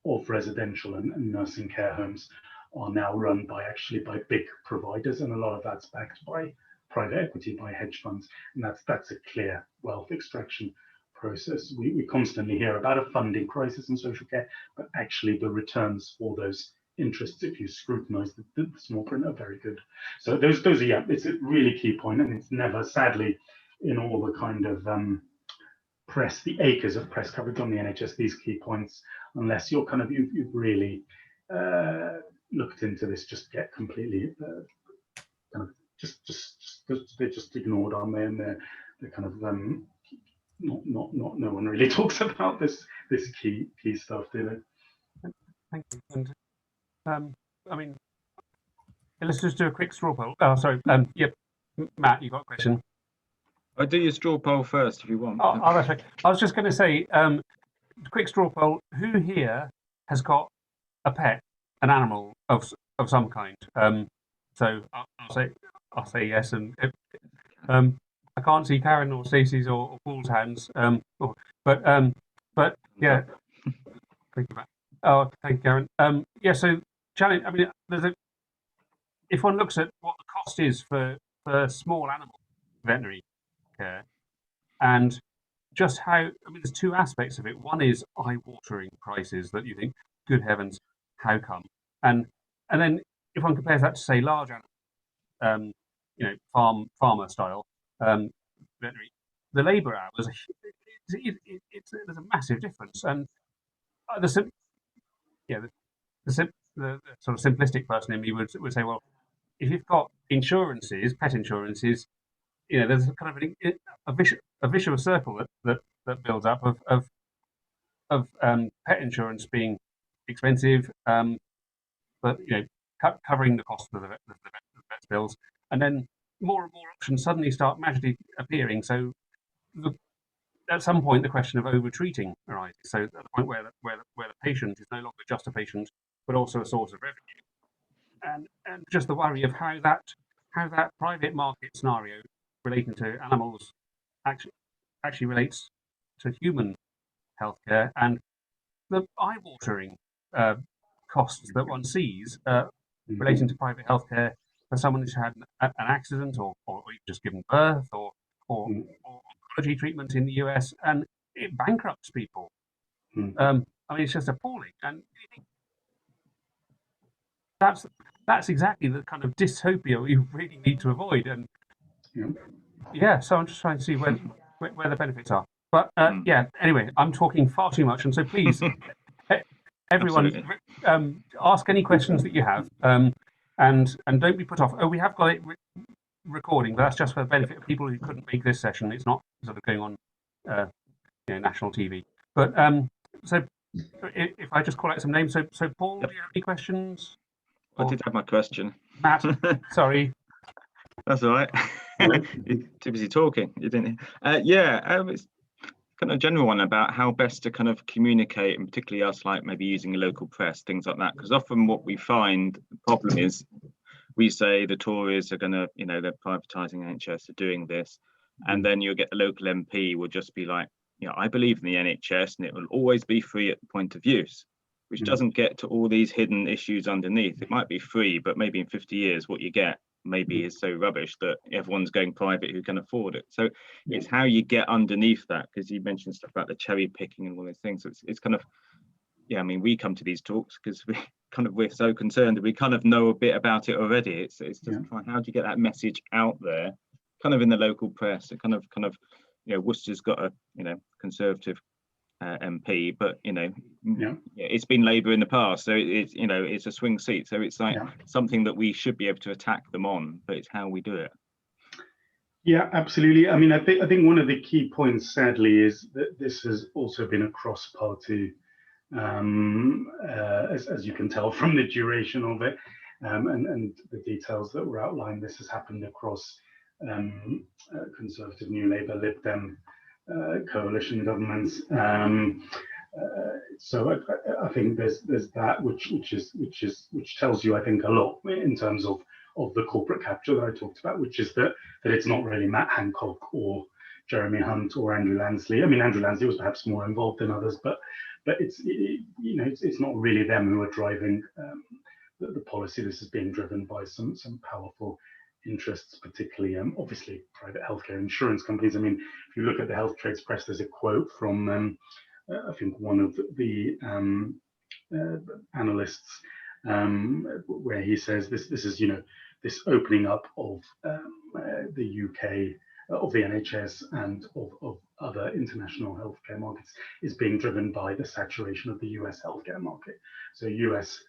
of residential and nursing care homes are now run by big providers, and a lot of that's backed by private equity, by hedge funds, and that's a clear wealth extraction process. We constantly hear about a funding crisis in social care, but actually the returns for those interests, if you scrutinize the small print, are very good. So those are, yeah, it's a really key point, and it's never, sadly, in all the kind of press, the acres of press coverage on the NHS, these key points, unless you're kind of you've really looked into this, just get completely kind of they're just ignored, aren't they? And they're kind of no one really talks about this key stuff, do they? Thank you. And I mean, let's just do a quick straw poll. Oh, sorry. Yep, Matt, you got a question? I'll do your straw poll first if you want. Oh, that's right. I was just going to say, quick straw poll. Who here has got a pet, an animal of some kind? So I'll say yes, and I can't see Karen or Stacey's or Paul's hands. But yeah. Thank you, Matt. Oh, thank you, Karen. Yeah. So challenge. I mean, if one looks at what the cost is for small animal veterinary care, and just how, I mean, there's 2 aspects of it. One is eye-watering prices that you think, good heavens, how come? And then if one compares that to, say, large animal, farmer style veterinary, the labour hours, there's a massive difference. And the sort of simplistic person in me would say, well, if you've got insurances, pet insurances, there's a kind of a vicious circle that builds up of pet insurance being expensive, but covering the cost of the vet's bills, and then more and more options suddenly start magically appearing. So at some point, the question of over-treating arises. So at the point where the patient is no longer just a patient, but also a source of revenue, and just the worry of how that private market scenario relating to animals actually relates to human healthcare, and the eye-watering costs that one sees relating to private healthcare for someone who's had an accident or just given birth or oncology treatment in the US, and it bankrupts people. I mean, it's just appalling, and that's exactly the kind of dystopia we really need to avoid. And yeah, so I'm just trying to see where the benefits are. But yeah, anyway, I'm talking far too much, and so please, everyone, ask any questions that you have, and don't be put off. Oh, we have got it recording, but that's just for the benefit of people who couldn't make this session. It's not sort of going on, national TV. But so if I just call out some names, so Paul, do you have any questions? I did have my question. Matt, sorry. That's all right. You're too busy talking. You didn't. It's kind of a general one about how best to kind of communicate, and particularly us, like maybe using a local press, things like that. Because often what we find the problem is, we say the Tories are going to, they're privatising NHS, are doing this, and then you'll get the local MP will just be like, I believe in the NHS and it will always be free at the point of use, which doesn't get to all these hidden issues underneath. It might be free, but maybe in 50 years what you get maybe is so rubbish that everyone's going private who can afford it. So it's how you get underneath that, because you mentioned stuff about the cherry picking and all those things. So it's kind of, we come to these talks because we're so concerned that we kind of know a bit about it already. It's just trying, how do you get that message out there, kind of in the local press? It kind of Worcester's got a Conservative MP, but it's been Labour in the past, so it's a swing seat. So it's like something that we should be able to attack them on, but it's how we do it. Yeah, absolutely. I mean, I think one of the key points, sadly, is that this has also been a cross-party, as you can tell from the duration of it, and the details that were outlined. This has happened across Conservative, New Labour, Lib Dem coalition governments. So I think there's that, which tells you, I think, a lot in terms of the corporate capture that I talked about, which is that it's not really Matt Hancock or Jeremy Hunt or Andrew Lansley. I mean, Andrew Lansley was perhaps more involved than others, but it's not really them who are driving the policy. This is being driven by some powerful interests, particularly obviously private healthcare insurance companies. I mean, if you look at the Health Trades Press, there's a quote from I think one of the analysts where he says this is this opening up of the UK, of the NHS and of other international healthcare markets is being driven by the saturation of the US healthcare market. So US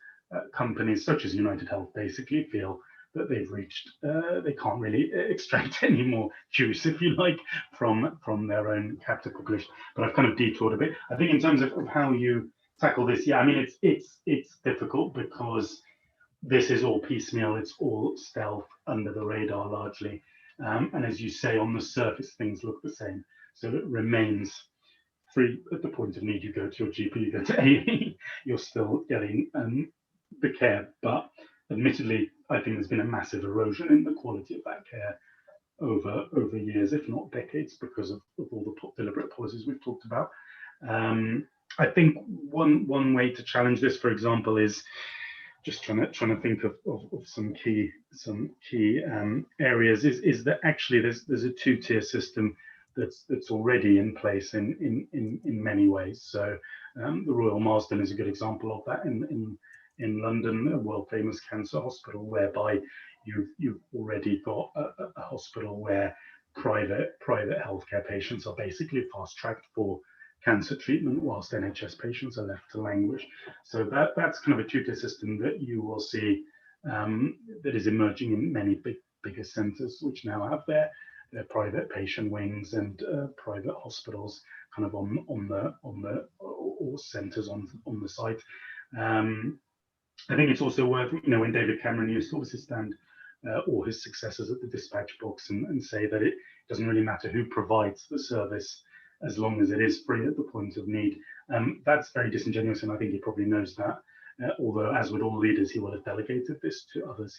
companies such as UNITEDHEALTH basically feel that they've reached, they can't really extract any more juice, if you like, from their own captive population. But I've kind of detoured a bit. I think in terms of how you tackle this, I mean, it's difficult because this is all piecemeal, it's all stealth, under the radar largely. And as you say, on the surface, things look the same. So it remains free at the point of need. You go to your GP, you go to A&E, you're still getting the care, but admittedly, I think there's been a massive erosion in the quality of that care over years, if not decades, because of all the deliberate policies we've talked about. I think one way to challenge this, for example, is just trying to think of some key areas. Is that actually there's a two-tier system that's already in place in many ways. So the Royal Marsden is a good example of that in London, a world famous cancer hospital, whereby you've already got a hospital where private healthcare patients are basically fast tracked for cancer treatment, whilst NHS patients are left to languish. So that's kind of a two-tier system that you will see that is emerging in many bigger centres, which now have their private patient wings and private hospitals kind of on the or centres on the site. I think it's also worth, when David Cameron used to obviously stand or his successors at the dispatch box and say that it doesn't really matter who provides the service as long as it is free at the point of need. That's very disingenuous, and I think he probably knows that. Although, as with all leaders, he will have delegated this to others.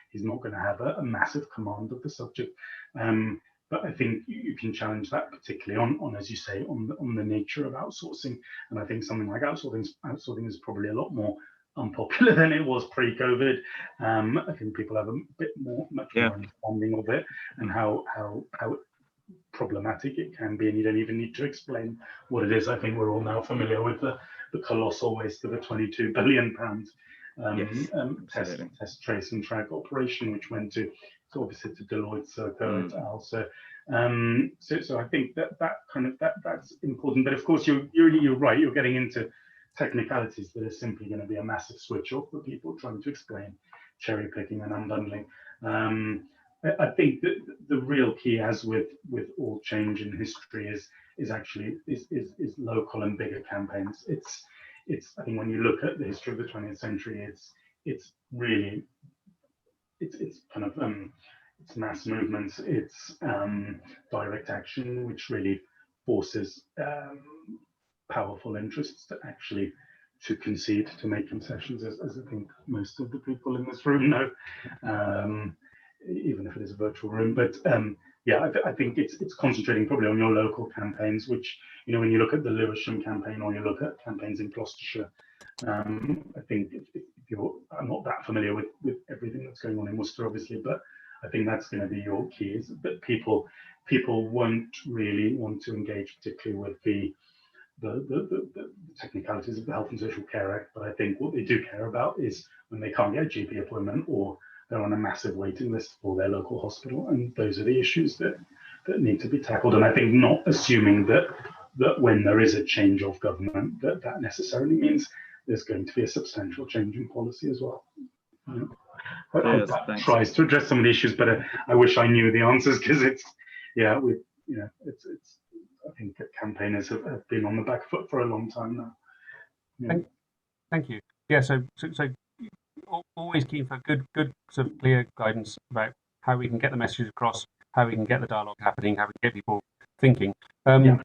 He's not going to have a massive command of the subject. But I think you can challenge that, particularly on as you say, on the nature of outsourcing. And I think something like outsourcing is probably a lot more unpopular than it was pre-COVID. I think people have a bit much more understanding of it and how problematic it can be, and you don't even need to explain what it is. I think we're all now familiar with the colossal waste of a £22 billion test, trace and track operation, which went to obviously to Deloitte, Serco, et al. So I think that's important. But of course, you're right. You're getting into technicalities that are simply going to be a massive switch off for people trying to explain cherry picking and unbundling. I think that the real key, as with all change in history, is actually local and bigger campaigns. It's I think when you look at the history of the 20th century, it's really kind of it's mass movements, it's direct action, which really forces powerful interests to concede, to make concessions, as I think most of the people in this room know, even if it is a virtual room. But yeah, I think it's concentrating probably on your local campaigns, which, you know, when you look at the Lewisham campaign or you look at campaigns in Gloucestershire, I think if I'm not that familiar with everything that's going on in Worcester, obviously, but I think that's going to be your key, is that people won't really want to engage particularly with the technicalities of the Health and Social Care Act, but I think what they do care about is when they can't get a GP appointment or they're on a massive waiting list for their local hospital, and those are the issues that need to be tackled. And I think not assuming that when there is a change of government, that necessarily means there's going to be a substantial change in policy as well. I hope that tries to address some of the issues, but I wish I knew the answers, because it's I think that campaigners have been on the back foot for a long time now. Yeah. Thank you. Yeah, so always keen for good sort of clear guidance about how we can get the messages across, how we can get the dialogue happening, how we can get people thinking. Now,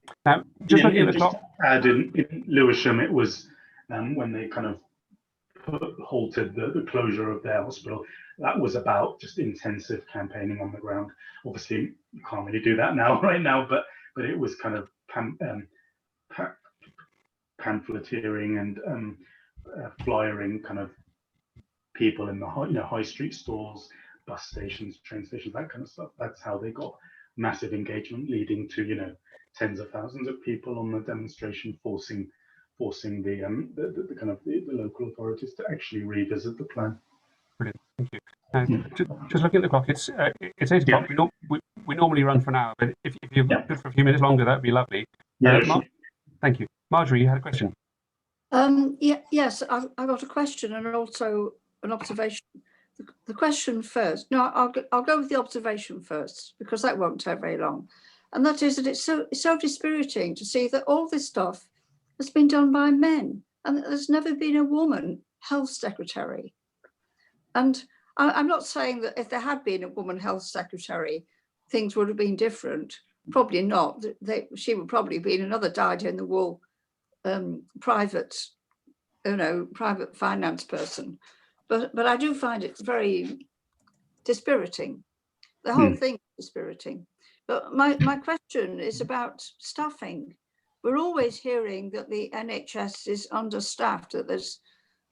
just looking at the clock. Add in Lewisham, it was when they kind of halted the closure of their hospital. That was about just intensive campaigning on the ground. Obviously, you can't really do that now, right now, but it was kind of pamphleteering and flyering kind of people in the high street stores, bus stations, train stations, that kind of stuff. That's how they got massive engagement, leading to tens of thousands of people on the demonstration, forcing the kind of the local authorities to actually revisit the plan. Brilliant, thank you. Just looking at the clock, it's 8 o'clock. We normally run for an hour, but if you're good for a few minutes longer, that'd be lovely. Thank you. Marjorie, you had a question. Yes, I've got a question and also an observation. The question first. No, I'll go with the observation first, because that won't take very long. And that is that it's so dispiriting to see that all this stuff has been done by men, and there's never been a woman health secretary. And I'm not saying that if there had been a woman health secretary, things would have been different. Probably not. She would probably be another dyed-in-the-wool private finance person. But I do find it very dispiriting. The whole thing is dispiriting. But my question is about staffing. We're always hearing that the NHS is understaffed, that there's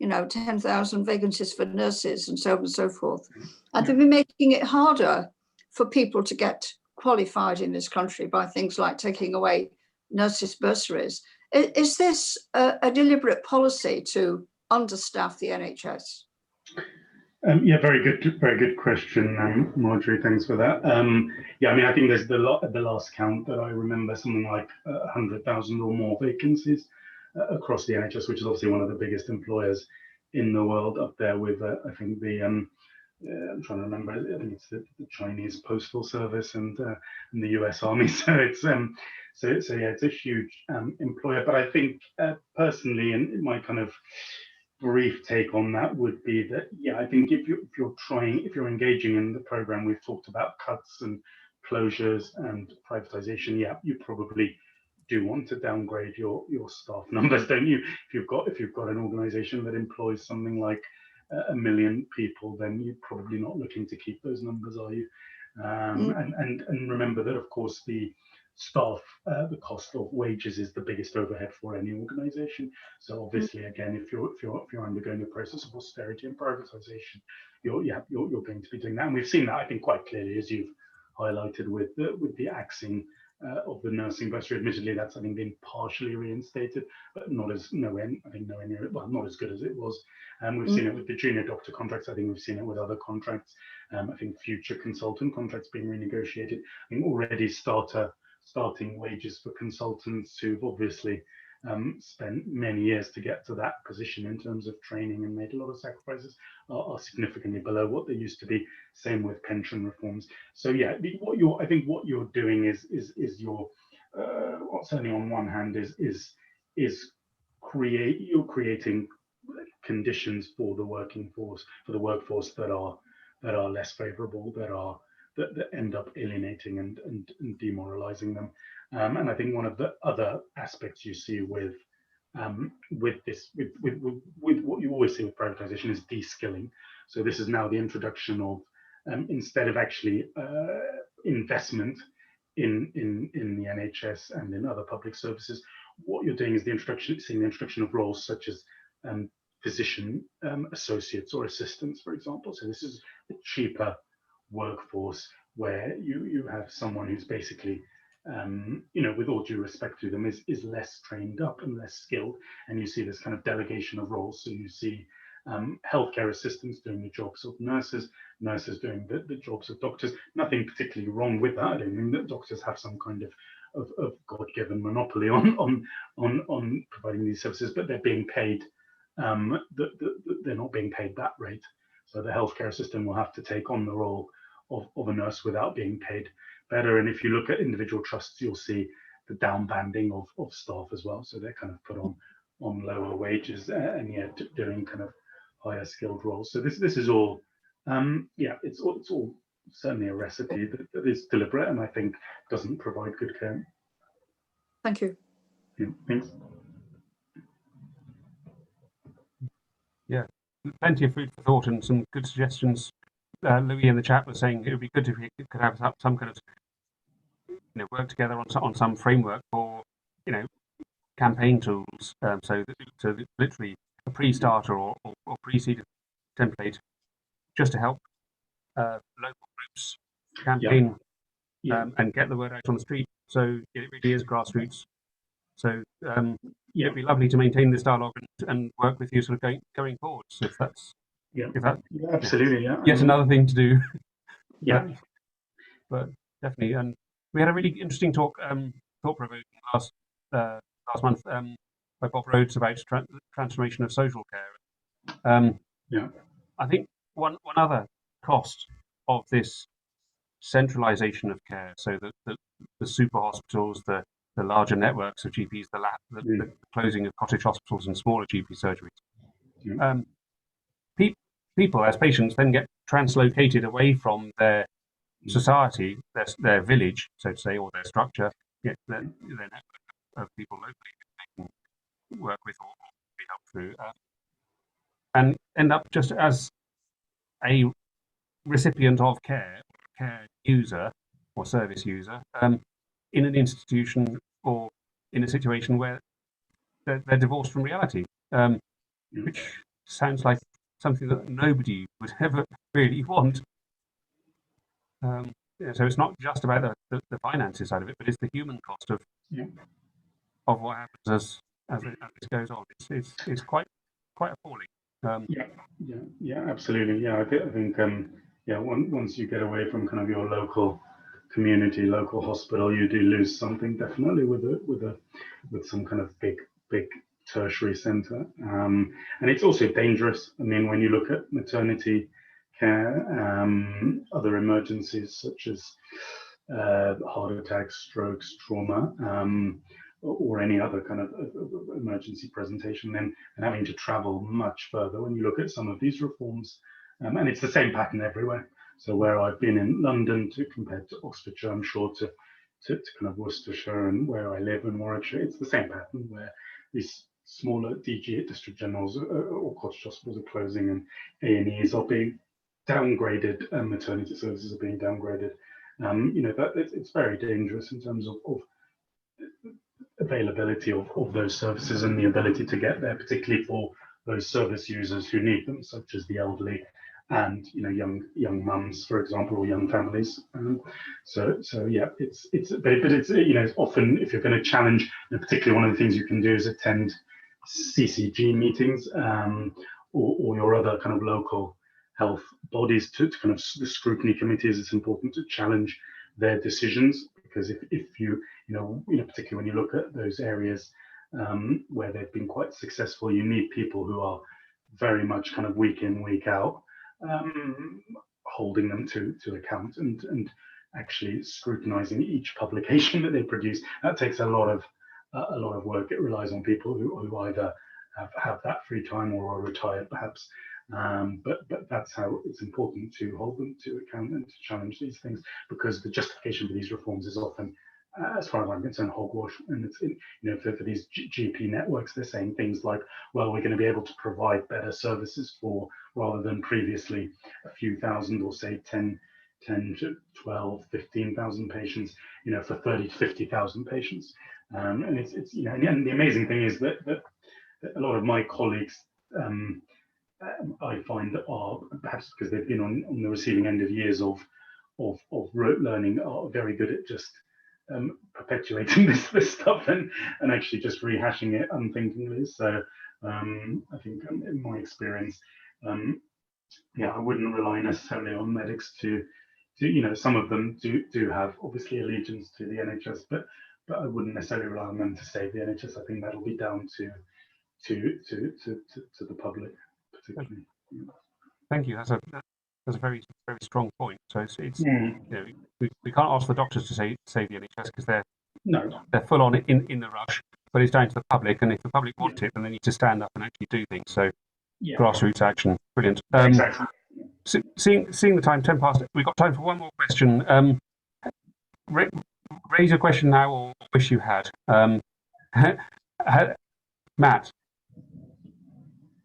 10,000 vacancies for nurses and so on and so forth. And they've been making it harder for people to get qualified in this country by things like taking away nurses' bursaries. Is this a deliberate policy to understaff the NHS? Yeah, very good question, Marjorie. Thanks for that. Yeah, I mean, I think there's at the last count that I remember something like 100,000 or more vacancies across the NHS, which is obviously one of the biggest employers in the world, up there with I think the I'm trying to remember. I think it's the Chinese Postal Service and the US Army. So it's so yeah, it's a huge employer. But I think personally, and my kind of brief take on that would be that, yeah, I think if you're engaging in the program, we've talked about cuts and closures and privatization. Yeah, you probably do want to downgrade your staff numbers, don't you? If you've got an organization that employs something like 1 million people, then you're probably not looking to keep those numbers, are you? And remember that, of course, the staff, the cost of wages is the biggest overhead for any organization. So obviously, again, if you're undergoing a process of austerity and privatization, you're going to be doing that. And we've seen that, I think, quite clearly, as you've highlighted with the axing of the nursing bursary. Admittedly, that's, I think, been partially reinstated, but not as nowhere near it. Well, not as good as it was. And we've seen it with the junior doctor contracts. I think we've seen it with other contracts. I think future consultant contracts being renegotiated. I think already starting wages for consultants who've obviously spent many years to get to that position in terms of training and made a lot of sacrifices, are significantly below what they used to be. Same with pension reforms. So yeah, I think what you're doing is you're certainly on one hand you're creating conditions for the workforce that are less favorable, that end up alienating and demoralizing them. And I think one of the other aspects you see with what you always see with privatization is de-skilling. So this is now the introduction of, instead of actually investment in the NHS and in other public services, what you're doing is seeing the introduction of roles such as physician associates or assistants, for example. So this is a cheaper workforce where you have someone who's basically, with all due respect to them, is less trained up and less skilled, and you see this kind of delegation of roles. So you see healthcare assistants doing the jobs of nurses doing the jobs of doctors. Nothing particularly wrong with that. I don't mean that doctors have some kind of God-given monopoly on providing these services, but they're being paid. They're not being paid that rate. So the healthcare system will have to take on the role of a nurse without being paid better. And if you look at individual trusts, you'll see the downbanding of staff as well. So they're kind of put on lower wages and yet doing kind of higher skilled roles. So this is all, it's all certainly a recipe that is deliberate and I think doesn't provide good care. Thank you. Yeah, thanks. Yeah, plenty of food for thought and some good suggestions. Louis in the chat was saying it would be good if we could have some kind of, work together on some framework for, campaign tools. So literally a pre-starter or pre-seeded template just to help local groups campaign and get the word out on the street. So it really is grassroots. So it'd be lovely to maintain this dialogue and work with you sort of going forwards. If that's absolutely, yet another thing to do. Yeah, but definitely. And we had a really interesting talk, thought-provoking last month by Bob Rhodes about transformation of social care. I think one other cost of this centralisation of care, so the super hospitals, the larger networks of GPs, the closing of cottage hospitals and smaller GP surgeries. People as patients then get translocated away from their society, their village, so to say, or their structure, their network of people locally they can work with or be helped through, and end up just as a recipient of care user or service user in an institution or in a situation where they're divorced from reality, which sounds like something that nobody would ever really want. So it's not just about the finances side of it, but it's the human cost of what happens as this goes on. It's quite appalling. Absolutely. Yeah, I think once you get away from kind of your local community, local hospital, you do lose something definitely with some kind of big tertiary centre, and it's also dangerous. I mean, when you look at maternity care, other emergencies such as heart attacks, strokes, trauma, or any other kind of emergency presentation, then and having to travel much further. When you look at some of these reforms, and it's the same pattern everywhere. So where I've been in London compared to Oxfordshire, I'm sure to kind of Worcestershire and where I live in Warwickshire, it's the same pattern where these smaller DG district generals or cottage hospitals are closing and A&Es are being downgraded and maternity services are being downgraded. It's very dangerous in terms of availability of those services and the ability to get there, particularly for those service users who need them, such as the elderly and young mums, for example, or young families. So it's often, if you're going to challenge, particularly one of the things you can do is attend CCG meetings or your other kind of local health bodies to kind of the scrutiny committees. It's important to challenge their decisions, because if you particularly when you look at those areas where they've been quite successful. You need people who are very much kind of week in, week out, holding them to account and actually scrutinizing each publication that they produce. That takes a lot of work. It relies on people who either have that free time or are retired perhaps. But that's how it's important to hold them to account and to challenge these things, because the justification for these reforms is often, as far as I'm concerned, hogwash. And it's, for these GP networks, they're saying things like, well, we're going to be able to provide better services for, rather than previously a few thousand, or say 10 to 12, 15,000 patients, for 30 to 50,000 patients. And it's and the amazing thing is that a lot of my colleagues, I find, that are, perhaps because they've been on the receiving end of years of rote learning, are very good at just perpetuating this stuff and actually just rehashing it unthinkingly. So I think in my experience, I wouldn't rely necessarily on medics to some of them do have obviously allegiance to the NHS, but I wouldn't necessarily rely on them to save the NHS. I think that'll be down to the public, particularly. Thank you. That's a very strong point. So it's we can't ask the doctors to save the NHS, because they're full on in the rush. But it's down to the public, and if the public want it, then they need to stand up and actually do things. So grassroots action, brilliant. Exactly. Seeing the time, 10 past. We've got time for one more question. Raise a question now, or wish you had. Matt.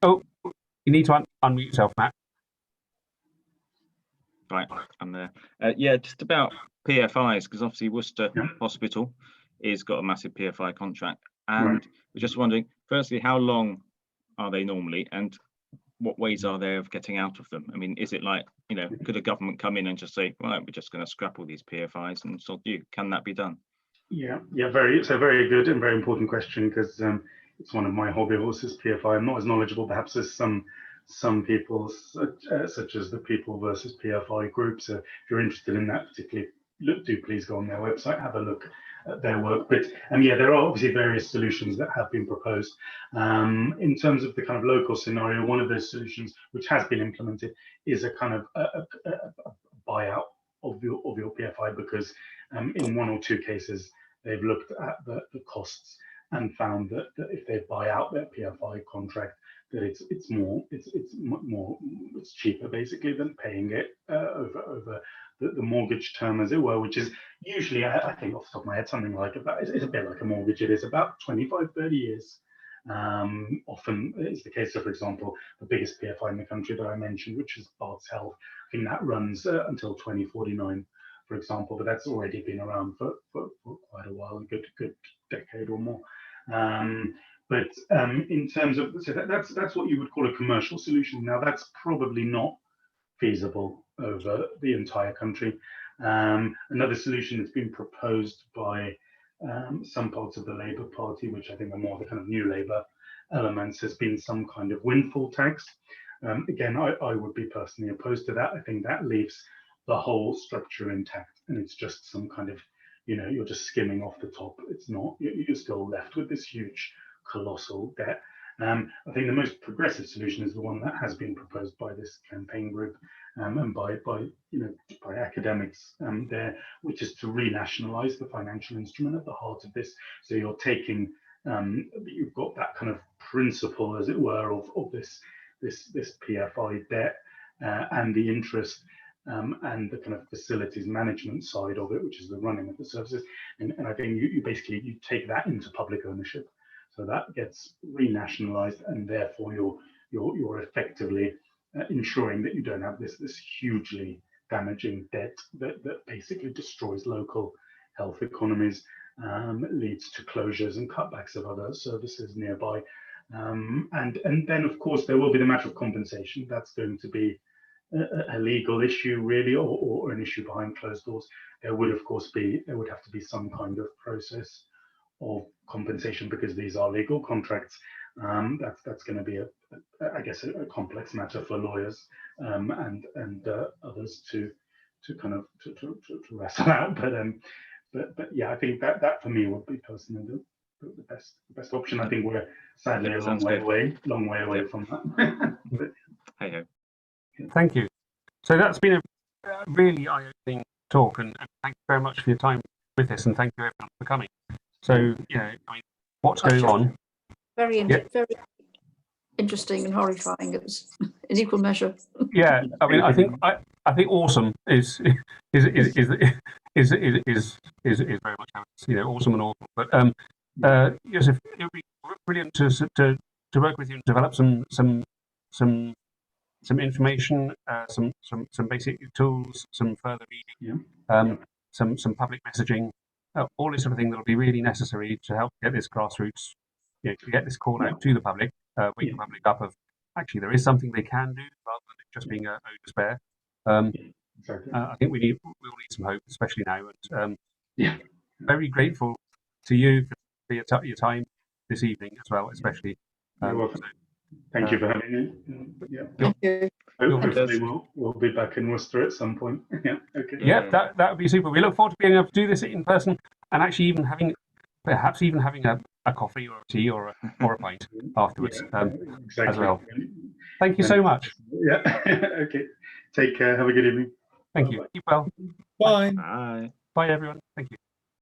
Oh, you need to unmute yourself, Matt. Right, I'm there. Just about PFIs, because obviously Worcester Hospital has got a massive PFI contract, and we're just wondering, firstly, how long are they normally, and what ways are there of getting out of them? I mean, is it like, could a government come in and just say, right, we're just going to scrap all these PFIs and sort you? Can that be done? It's a very good and very important question, because it's one of my hobby horses, PFI. I'm not as knowledgeable perhaps as some people, such as the People versus PFI group. So if you're interested in that particularly, do please go on their website, have a look at their work. But there are obviously various solutions that have been proposed. In terms of the kind of local scenario, one of those solutions which has been implemented is a kind of a buyout of your PFI, because in one or two cases they've looked at the costs and found that if they buy out their PFI contract, that it's cheaper basically than paying it over the mortgage term, as it were, which is usually, I think off the top of my head, something like about, it's a bit like a mortgage. It is about 25, 30 years. Often it's the case. So, for example, the biggest PFI in the country that I mentioned, which is Barts Health, I think that runs until 2049, for example, but that's already been around for quite a while, a good decade or more. But in terms of, so that's what you would call a commercial solution. Now, that's probably not feasible over the entire country. Another solution that's been proposed by some parts of the Labour Party, which I think are more the kind of new Labour elements, has been some kind of windfall tax. Again, I would be personally opposed to that. I think that leaves the whole structure intact, and it's just some kind of, you're just skimming off the top. It's not, you're still left with this huge, colossal debt. I think the most progressive solution is the one that has been proposed by this campaign group and by academics there, which is to renationalize the financial instrument at the heart of this. So you're taking, you've got that kind of principle, as it were, of this PFI debt and the interest and the kind of facilities management side of it, which is the running of the services. And I think you basically, you take that into public ownership. So that gets renationalized, and therefore you're effectively ensuring that you don't have this hugely damaging debt that basically destroys local health economies, leads to closures and cutbacks of other services nearby. And then, of course, there will be the matter of compensation. That's going to be a legal issue, really, or an issue behind closed doors. There would, of course, there would have to be some kind of process of compensation, because these are legal contracts. That's going to be I guess a complex matter for lawyers and others to kind of to wrestle out. But yeah, I think that for me would be personally the best option. I think we're sadly Yeah, a sounds good. long way away from that. But, Hey ho. Thank you. So that's been a really eye-opening talk, and thank you very much for your time with this, and thank you everyone for coming. So, you know, I mean, what's going on? Very, Yeah. very interesting and horrifying. It was in equal measure. Yeah, I mean, I think awesome is very much how it's, you know, awesome and awful. But Youssef, it would be brilliant to work with you and develop some information, some basic tools, some further reading, some public messaging, all this sort of thing that will be really necessary to help get this grassroots, you know, to get this call out to the public, wake the public up of actually there is something they can do rather than it just being a despair. exactly. I think we all need some hope, especially now. And Yeah. very grateful to you for your time this evening as well, especially. You're welcome. Thank you for having me. Yeah. Thank you. Hopefully we'll be back in Worcester at some point. Yeah. Okay. Yeah, that would be super. We look forward to being able to do this in person and actually even perhaps even having a coffee or a tea or a pint afterwards Exactly. as well. Thank you so much. Yeah. Okay. Take care. Have a good evening. Thank you. Keep well. Bye. Bye. Bye, everyone. Thank you.